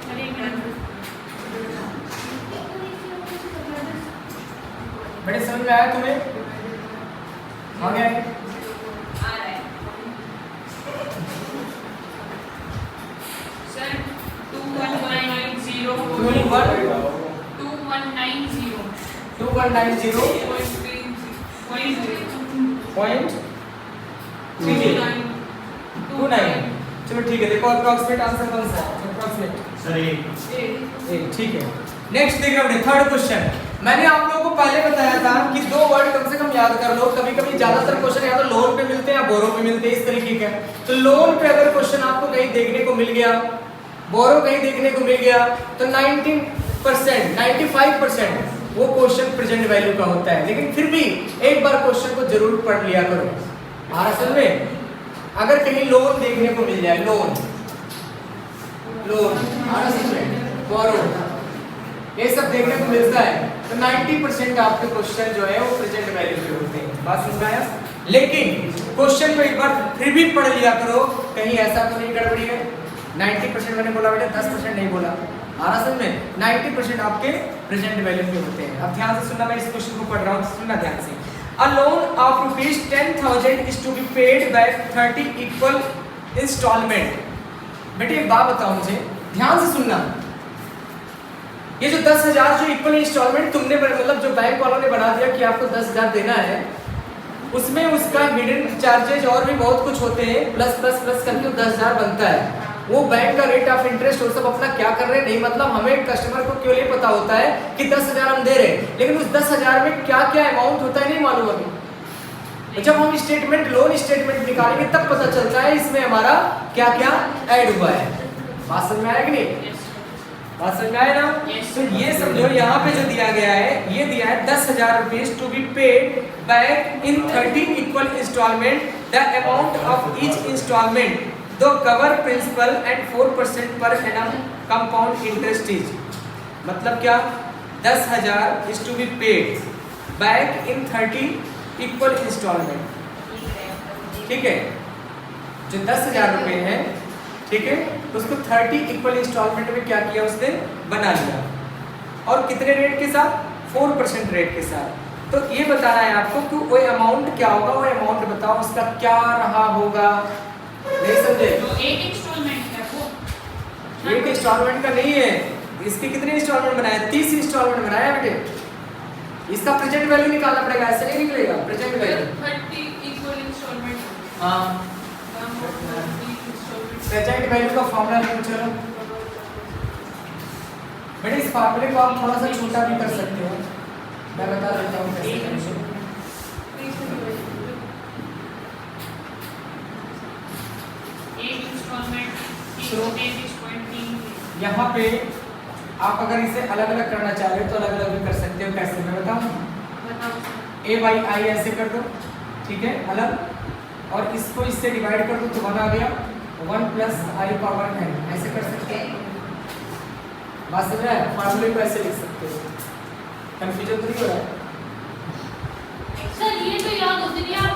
चलिए एक मिनट बड़े समझ में आया तुम्हें आ गया आ रहा है सर 2190 2190 point 29 चलो ठीक है। देखो अप्रोक्सीमेट आंसर कौन सा है अप्रोक्सीमेट सर एक ठीक है। नेक्स्ट देख रहे हैं थर्ड क्वेश्चन। मैंने आप लोगों को पहले बताया था कि दो वर्ड कम से कम याद कर लो। कभी कभी ज्यादातर क्वेश्चन या तो लोन पे मिलते हैं या बोरो पे मिलते हैं इस तरीके के। तो लोन पे अगर क्वेश्चन आपको कहीं देखने को मिल गया, बोरो कहीं देखने को मिल गया तो 90% 95% वो क्वेश्चन प्रेजेंट वैल्यू का होता है। लेकिन फिर भी एक बार क्वेश्चन को जरूर पढ़ लिया करो। असल में अगर कहीं लोन देखने को मिल जाए लोन बोरो ये सब देखने को मिलता है तो 90% आपके क्वेश्चन जो है वो प्रेजेंट वैल्यू के होते हैं। बात समझ में आया? लेकिन क्वेश्चन को एक बार फिर भी पढ़ लिया करो कहीं ऐसा तो नहीं गड़बड़ी है। 90% मैंने बोला बेटा 10% नहीं बोला। असल में 90% आपके प्रेजेंट वैल्यू के होते हैं। अब ध्यान से सुनना, मैं इस क्वेश्चन को पढ़ रहा हूँ, सुनना ध्यान से। A loan of ₹10,000 is to be paid back 30 equal installment। बेटे एक बात बताओ मुझे, ध्यान से सुनना। ये जो 10,000 जो इक्वल इंस्टॉलमेंट तुमने मतलब जो बैंक वालों ने बना दिया कि आपको 10,000 देना है, उसमें उसका हिडन चार्जेज और भी बहुत कुछ होते हैं, प्लस प्लस प्लस करके 10,000 बनता है। वो बैंक का रेट ऑफ इंटरेस्ट वो सब अपना क्या कर रहे हैं नहीं मतलब हमें कस्टमर को क्यों नहीं पता होता है कि 10,000 हम दे रहे हैं, लेकिन उस 10,000 में क्या क्या अमाउंट होता है नहीं मालूम अभी। जब हम स्टेटमेंट लोन स्टेटमेंट निकालेंगे तब पता चलता है इसमें हमारा क्या क्या ऐड हुआ है। बात समझ में आया कि नहीं? बात समझ में आया ना? तो ये समझो यहाँ पे जो दिया गया है, ये दिया है 10,000 rupees to be paid back in 30 equal instalment. The amount of each instalment to cover principal and 4% per annum compound interest is. मतलब क्या? 10,000 is to be paid back in 30 equal instalment. ठीक है, जो 10,000 रुपए है, ठीक है, उसको 30 इक्वल इंस्टॉलमेंट में क्या किया उसने बना लिया। और कितने रेट के साथ? 4% रेट के साथ। तो ये बताना है आपको कि वो अमाउंट क्या होगा, वो अमाउंट बताओ उसका क्या रहा होगा। नहीं समझे? तो एक इंस्टॉलमेंट है वो, एक इंस्टॉलमेंट का नहीं है। इसके कितने इंस्टॉलमेंट बनाए? 30 इंस्टॉलमेंट बनाया बेटे। इसका प्रेजेंट वैल्यू निकालना पड़ेगा, ऐसे नहीं निकलेगा प्रेजेंट वैल्यू। 30 equal instalment. हाँ, प्रेजेंट वैल्यू का फॉर्मूला लिखो चलो बेटे। इस फॉर्मूले को आप थोड़ा सा छोटा भी कर सकते हो, मैं बता देता हूँ कैसे करेंगे। एक इंस्टॉलमेंट 33.3। यहाँ पे आप अगर इसे अलग अलग करना चाह रहे हो तो अलग अलग भी कर सकते हो। कैसे मैं बताऊँ? a by i ऐसे कर दो, ठीक है, अलग, और इसको इससे डिवाइड कर दो तो 1 आ गया। 1 + i पावर n ऐसे कर सकते हो। बात समझ रहा है? फार्मूले को ऐसे लिख सकते हो। कंफ्यूजन तो नहीं हो रहा है? सर ये तो याद होती नहीं आप।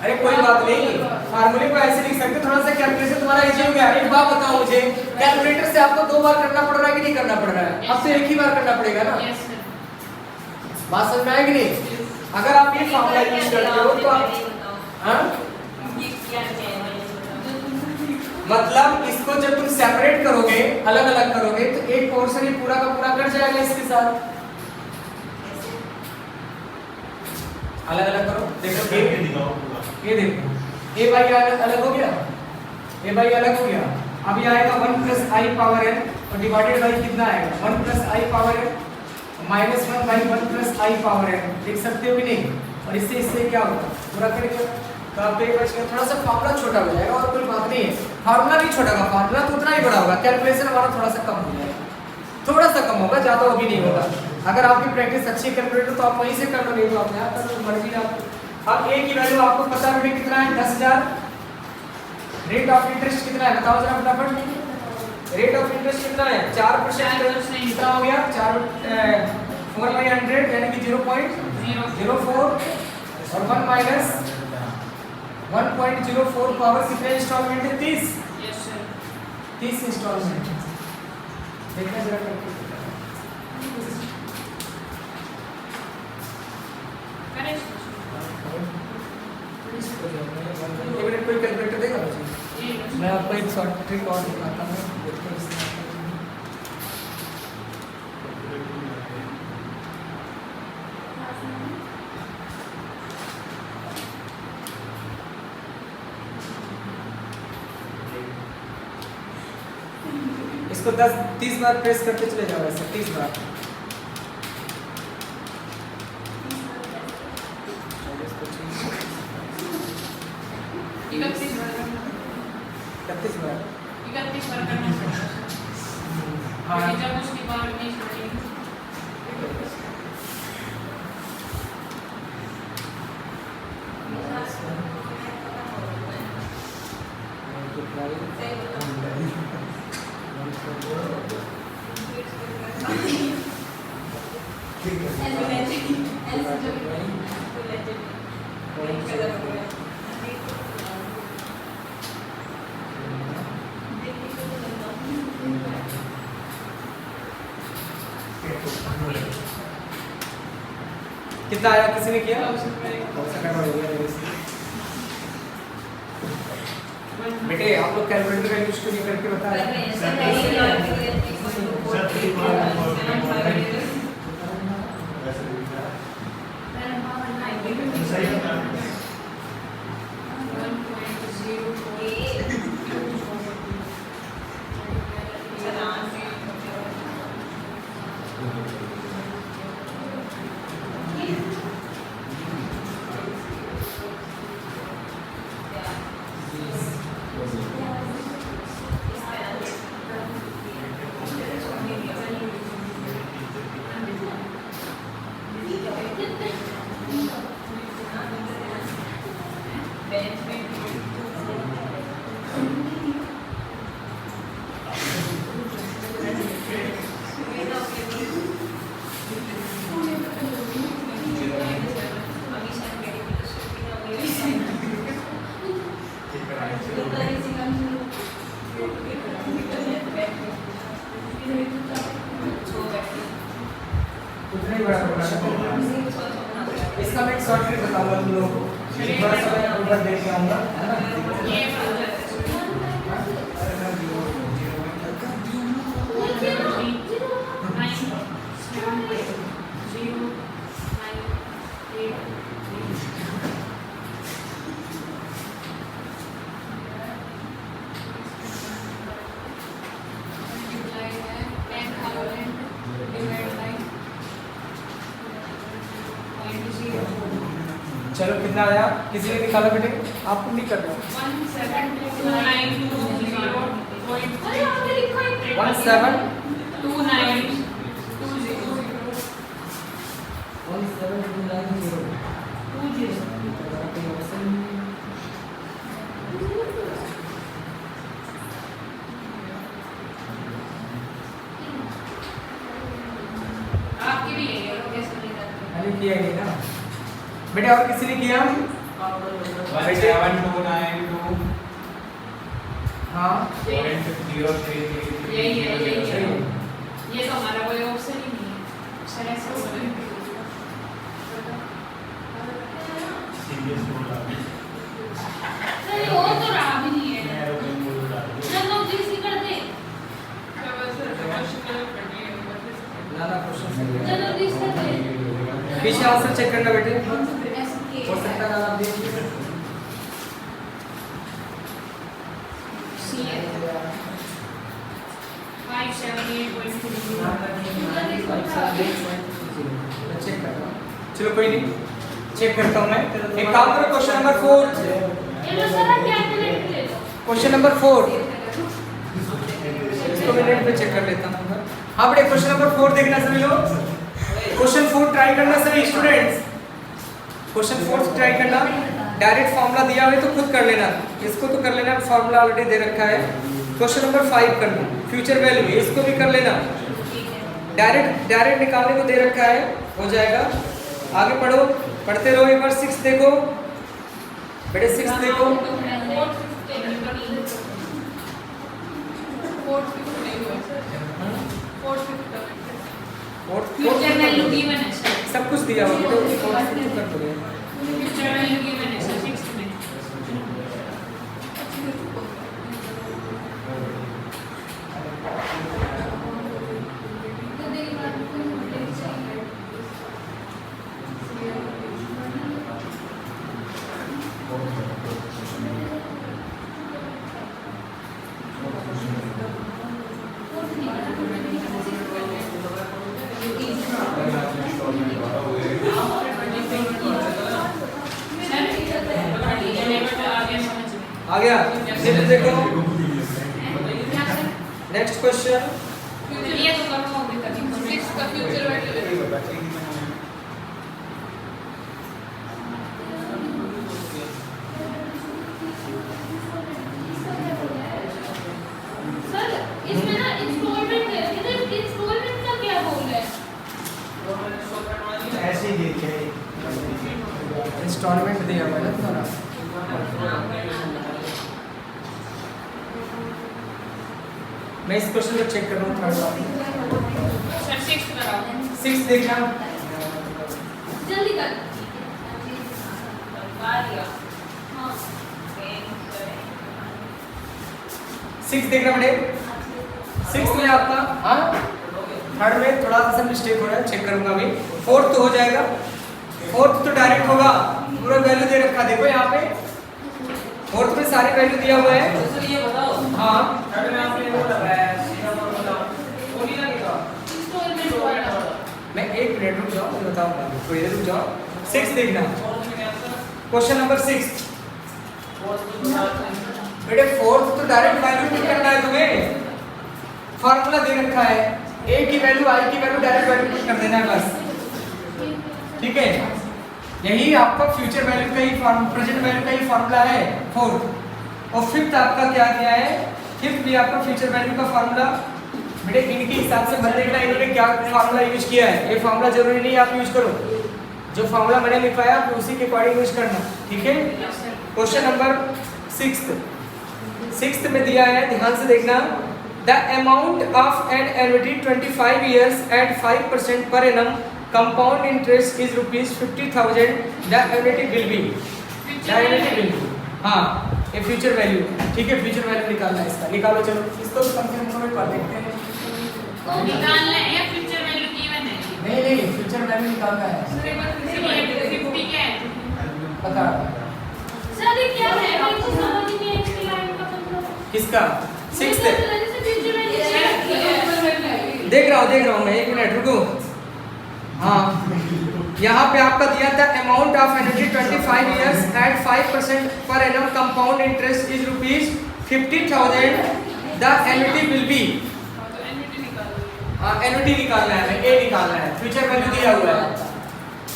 अरे कोई बात नहीं, फार्मूले को ऐसे लिख सकते हो। थोड़ा सा कैलकुलेशन तुम्हारा इजी हो गया। एक बात बताओ मुझे, कैलकुलेटर से आपको 2 बार करना पड़ रहा है कि नहीं करना पड़ रहा है? अब तो एक ही बार करना पड़ेगा ना। Yes sir. बात समझ में आएगी नहीं? अगर आप ये फार्मूला यूज करते हो तो आप हाँ? मतलब इसको जब तुम सेपरेट करोगे, अलग अलग करोगे, तो एक पोर्शन ही पूरा का पूरा कट जाएगा इसके साथ। अलग अलग करो, देखो ये देखो ए बाई अलग हो गया, ए बाई अलग हो गया। अब ये आएगा 1 प्लस आई पावर एन और डिवाइडेड बाई कितना आएगा 1 plus I power N minus 1 by 1 plus I power N. देख सकते हो कि नहीं? और इससे क्या होगा पूरा करेंगे तो आप एक बच थोड़ा सा फार्मूला छोटा हो जाएगा और कोई बात नहीं है। फार्मूला नहीं छोटा होगा, फार्मूला तो उतना ही बड़ा होगा, कैलकुलेशन हमारा थोड़ा सा कम हो जाएगा, थोड़ा सा कम होगा, ज़्यादा वो भी नहीं होगा। अगर आपकी प्रैक्टिस अच्छी है कैलकुलेटर तो आप वहीं से कर लो, नहीं तो आप यहाँ कर लो, मर्जी आप। अब ए की वैल्यू आपको पता है बेटे कितना है 10,000। रेट ऑफ इंटरेस्ट कितना है बताओ जरा फटाफट। रेट ऑफ इंटरेस्ट कितना है 4%। कितना हो गया 4/100 यानी कि 0.04 और 1 माइनस 1.04 पावर कितने इंस्टॉलमेंट है 30। यस सर 30 इंस्टॉलमेंट देखना जरा करके। एक मिनट कोई कैलकुलेटर देगा मुझे? मैं आपको एक शॉर्ट ट्रिक और दिखाता हूँ, देखते हैं इसमें। इसको 10-30 बार प्रेस करते चले जाओ, ऐसे 30 बार। इकतीस बार करना पड़ेगा। हाँ जब उसकी बार नहीं छोड़ेगी कितना आया किसी ने किया? बेटे आप लोग कैलकुलेटर का यूज क्यों नहीं करके बता रहे? उतना ही बड़ा इसका मैं एक शॉर्ट ट्रिक बताऊंगा तुम लोगों को, थोड़ा सा मैं ऊपर देख के आऊंगा, है ना? चलो कितना आया किसी ने निकाला बेटे? आपको नहीं करना 1729 आपकी भी है मैंने किया ही नहीं ना बेटे। और किसी ने किया? 1792 हाँ यही है ये तो हमारा कोई ऑप्शन ही नहीं है। सर ऐसा हो रहा है सर वो तो रहा भी नहीं है जब लोग जिस कर नीचे आंसर चेक करना बेटे, हो सकता है आप देखिए। सी है 578.3 चेक करता हूँ, चलो कोई नहीं, चेक करता हूँ मैं। एक काम करो, क्वेश्चन नंबर 4, ये लो सर, आप कैलकुलेटर ले लो। क्वेश्चन नंबर 4 इसको मैं नेट पे चेक कर लेता हूँ। हाँ बेटे, क्वेश्चन नंबर 4 देखना सभी लोग। क्वेश्चन 4 ट्राई करना सभी स्टूडेंट्स, क्वेश्चन 4 ट्राई करना। डायरेक्ट फॉर्मूला दिया हुआ है तो खुद कर लेना, इसको तो कर लेना, फॉर्मूला ऑलरेडी दे रखा है। क्वेश्चन नंबर 5 करना, फ्यूचर वैल्यू, इसको भी कर लेना। डायरेक्ट निकालने को दे रखा है, हो जाएगा। आगे पढ़ो, पढ़ते रहो। एक बार 6 देखो बेटे, 6 देखो। फ्यूचर वैल्यू गिवन है सर, सब कुछ दिया हुआ है तो कर दोगे। फ्यूचर वैल्यू गिवन है सर 6 में। आ गया, नेक्स्ट देखो, नेक्स्ट क्वेश्चन। ये तो करो अभी तक 6 का फ्यूचर वैल्यू सर, इसमें ना इंस्टॉलमेंट है, इधर इंस्टॉलमेंट का क्या बोल रहा है? ऐसे ही देखिए, इंस्टॉलमेंट दिया हुआ है ना तुम्हारा। मैं इस क्वेश्चन को चेक कर रहा हूँ थर्ड वाला। सर 6 कराओ। 6 देखना, जल्दी कर। हाँ, 6 देखना बेटे। 6 में आपका, हाँ थर्ड में थोड़ा सा मिस्टेक हो रहा है, चेक करूंगा अभी। 4th तो हो जाएगा, 4th तो डायरेक्ट होगा, पूरा वैल्यू दे रखा, देखो यहाँ पे 4th में सारी वैल्यू दिया हुआ है। ये बताओ, हाँ थर्ड में आपने वो लगाया है, सीधा फॉर्मूला, वो नहीं लगेगा। इंस्टॉलमेंट वाला। मैं 1 मिनट रुक जाओ, मैं बताऊंगा, थोड़ी देर रुक जाओ। 6 देखना, फोर्थ में क्या था? क्वेश्चन नंबर 6 फोर्थ को बताते हैं। बेटे। 4th तो डायरेक्ट वैल्यू पुट करना है तुम्हें, फार्मूला दे रखा है, a की वैल्यू i की वैल्यू डायरेक्ट वैल्यू पुट कर देना है बस, ठीक है। यही आपका फ्यूचर वैल्यू का ही प्रेजेंट वैल्यू का ही फार्मूला है 4th। और 5th आपका क्या दिया है, 5th भी आपका फ्यूचर वैल्यू का फार्मूला। बेटे इनके हिसाब से बंदे का इन्होंने क्या फार्मूला यूज किया है, ये फार्मूला जरूरी नहीं आप यूज करो, जो फार्मूला मैंने लिखवाया आप उसी के अकॉर्डिंग यूज करना, ठीक है। क्वेश्चन नंबर 6th में दिया है, ध्यान से देखना। The amount of an annuity 25 years at 5% per annum compound interest is ₹50,000. The annuity will be, हाँ ये फ्यूचर वैल्यू, ठीक है। फ्यूचर वैल्यू निकालना है, इसका निकालो, चलो इसको कम से कम पढ़ देखते हैं। निकालना है या फ्यूचर वैल्यू गिवन है? नहीं फ्यूचर वैल्यू निकालना है, सर एक बार 50 क्या है? बता सर ये क्या है? मेरे को समझ नहीं है इसकी लाइन का मतलब। किसका। 6th है, फ्यूचर वैल्यू देख रहा हूँ मैं, 1 मिनट रुको। हाँ यहाँ पे आपका दिया था amount of annuity 25 years at 5% per annum compound interest is ₹50,000. The annuity will be, हाँ एन्युटी निकालना है, ए निकालना है। फ्यूचर वैल्यू दिया हुआ है,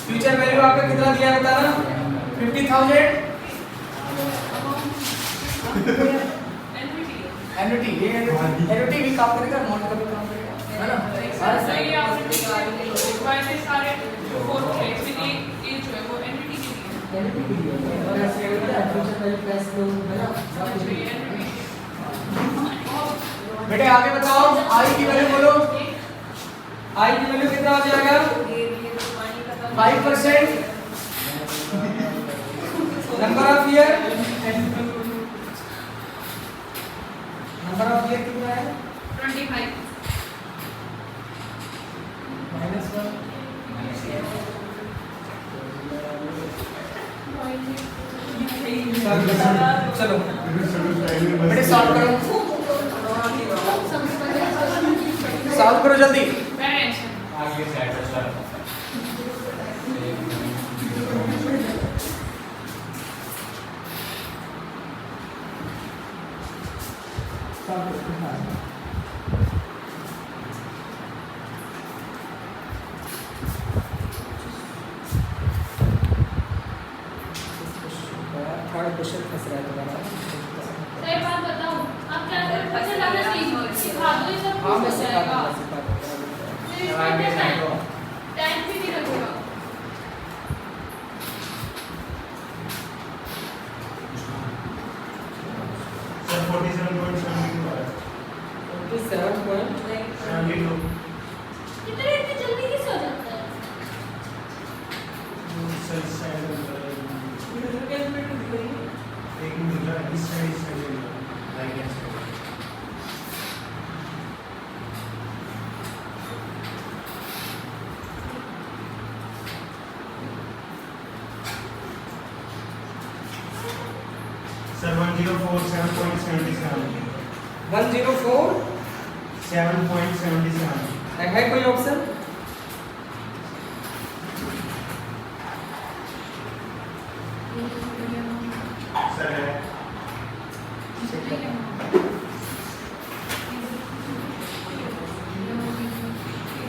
फ्यूचर वैल्यू आपका कितना दिया है बताना, 50,000। एन्युटी, ये एन्युटी भी काम करेगा, अमाउंट का भी काम करेगा, है ना। सही आपने वैसे सारे जो फोर्थ है इसलिए ये जो है वो एनवीटी के लिए और ऐसे फ्यूचर वैल्यू प्लस लो, है ना। बेटे आगे बताओ, आई की वैल्यू बोलो, आई की वैल्यू कितना हो जाएगा, 5%। नंबर ऑफ ईयर कितना है, 25 -1 बेटे सॉल्व करो, सॉल्व करो जल्दी। पेरेंट्स आगे सेट है सर। थर्ड क्वेश्चन फंस रहा है तुम्हारा। सर एक बात बताऊं, आप क्या करें, पता लगा सिखा दो, ये सब हाँ मैं कुछ हो सिखा जाएगा। दूंगा, सिखा दूंगा। फिर इसमें क्या टाइम भी नहीं लगेगा। सर 47.72 है। 72 इतने जल्दी कैसे हो जाता है? सर साइड एक मिनट इस side right hand side. Sir 1047.77 104 7.77 है कोई ऑप्शन? सर है।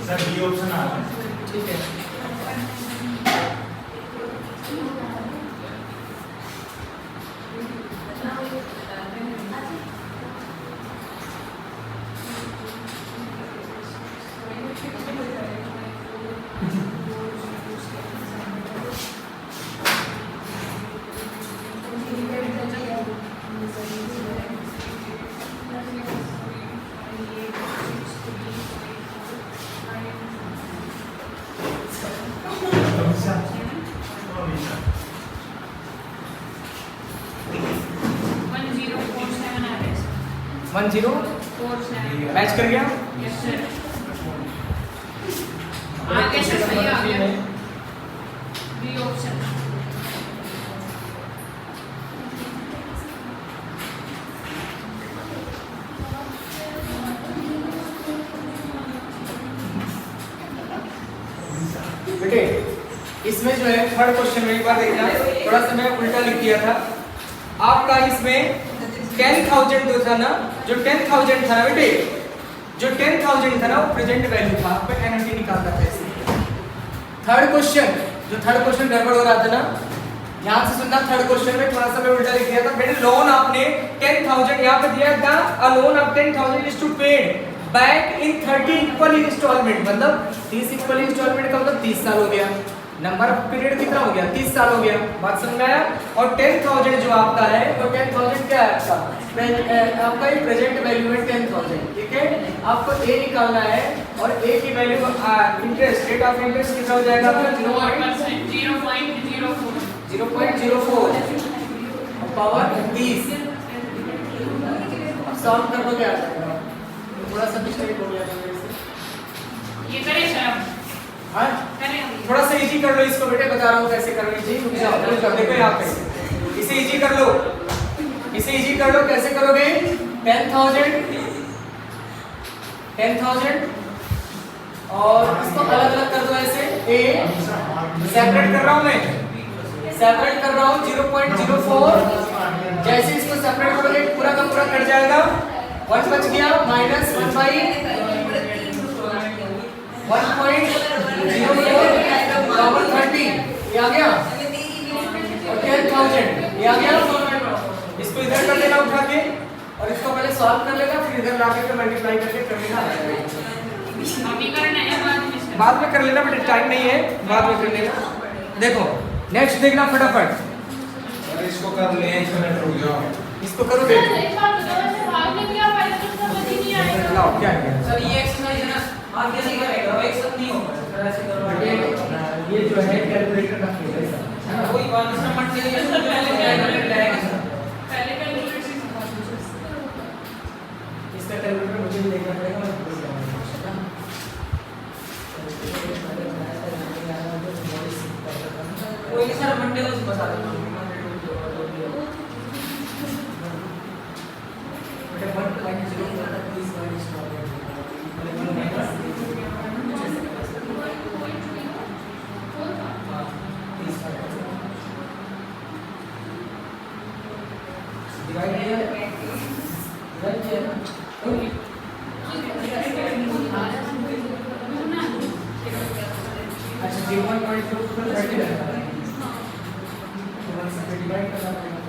सर बी ऑप्शन आ रहा है। ठीक है। वन जीरो मैच कर गया। आगे से सही आ गया। बी ऑप्शन बेटे इसमें जो है थर्ड क्वेश्चन में एक बार देखना, थोड़ा सा मैं उल्टा लिख दिया था आपका। इसमें 10,000 जो था ना, जो 10,000 था ना बेटे, जो 10,000 था ना वो प्रेजेंट वैल्यू था। आपको एनओटी निकालना था इसमें। थर्ड क्वेश्चन, जो थर्ड क्वेश्चन गड़बड़ हो रहा था ना, ध्यान से सुनना। थर्ड क्वेश्चन में थोड़ा सा मैं उल्टा लिख दिया था बेटे। लोन आपने 10,000 यहाँ पे दिया था, a loan of 10,000 is to paid back in 30 equal instalment, मतलब 30 इक्वल इंस्टॉलमेंट का मतलब 30 साल हो गया। नंबर ऑफ पीरियड कितना हो गया? 30 साल हो गया। बात समझ में आया? और 10,000 जो आपका है वो 10,000 क्या है आपका? आपका ये प्रेजेंट वैल्यू है 10,000, ठीक है। आपको ए निकालना है और ए की value interest, rate of interest कितना हो जाएगा आपका? 0.04 और पावर 30। अब सॉल्व कर दो क्या आ जाएगा? थोड़ा सा मिस्टेक हो गया मेरे से। ये करें सर, हाँ करें थोड़ा सा इजी कर लो इसको बेटे, बता रहा हूँ कैसे करनी चाहिए। रुक जाओ, देखो यहाँ पे इसे इजी कर लो, इसे इजी कर लो। कैसे करोगे? 10,000 और इसको अलग अलग कर दो ऐसे। ए सेपरेट कर रहा हूँ मैं, सेपरेट कर रहा हूँ 0.04। जैसे इसको सेपरेट करोगे पूरा का पूरा कट जाएगा। 1 बच गया, माइनस 1/1.04 ये आ गया। और 10,000 ये आ गया। इसको इधर कर लेना उठा के और इसको पहले सॉल्व कर लेना, फिर इधर ला के मल्टीप्लाई करके कर लेना। अभी करना है बाद में कर लेना बेटा, टाइम नहीं है, बाद में कर लेना। देखो नेक्स्ट देखना फटाफट। इसको कर ले, 1 मिनट रुक जाओ। इसको करो बेटा। एक बात बताओ, ऐसे भाग में क्या फायदा, तो समझ ही नहीं आएगा। लाओ क्या है? सर ये एक्सरसाइज है ना, आगे नहीं करेगा, एक साथ नहीं होगा। सर ऐसे करो। ये जो है कैलकुलेटर का खेल है सर। कोई बात नहीं, समझ के लिए तो पहले कैलकुलेट करेंगे सर। पहले कैलकुलेटर से समझ लो। इसका कैलकुलेटर मुझे भी देखना पड़ेगा, मैं भूल गया हूँ। कोई नहीं सर, मंडे को बता देना। अच्छा G1 पॉइंट 2 पर 30 रहता है तो 1 से डिवाइड करना पड़ेगा।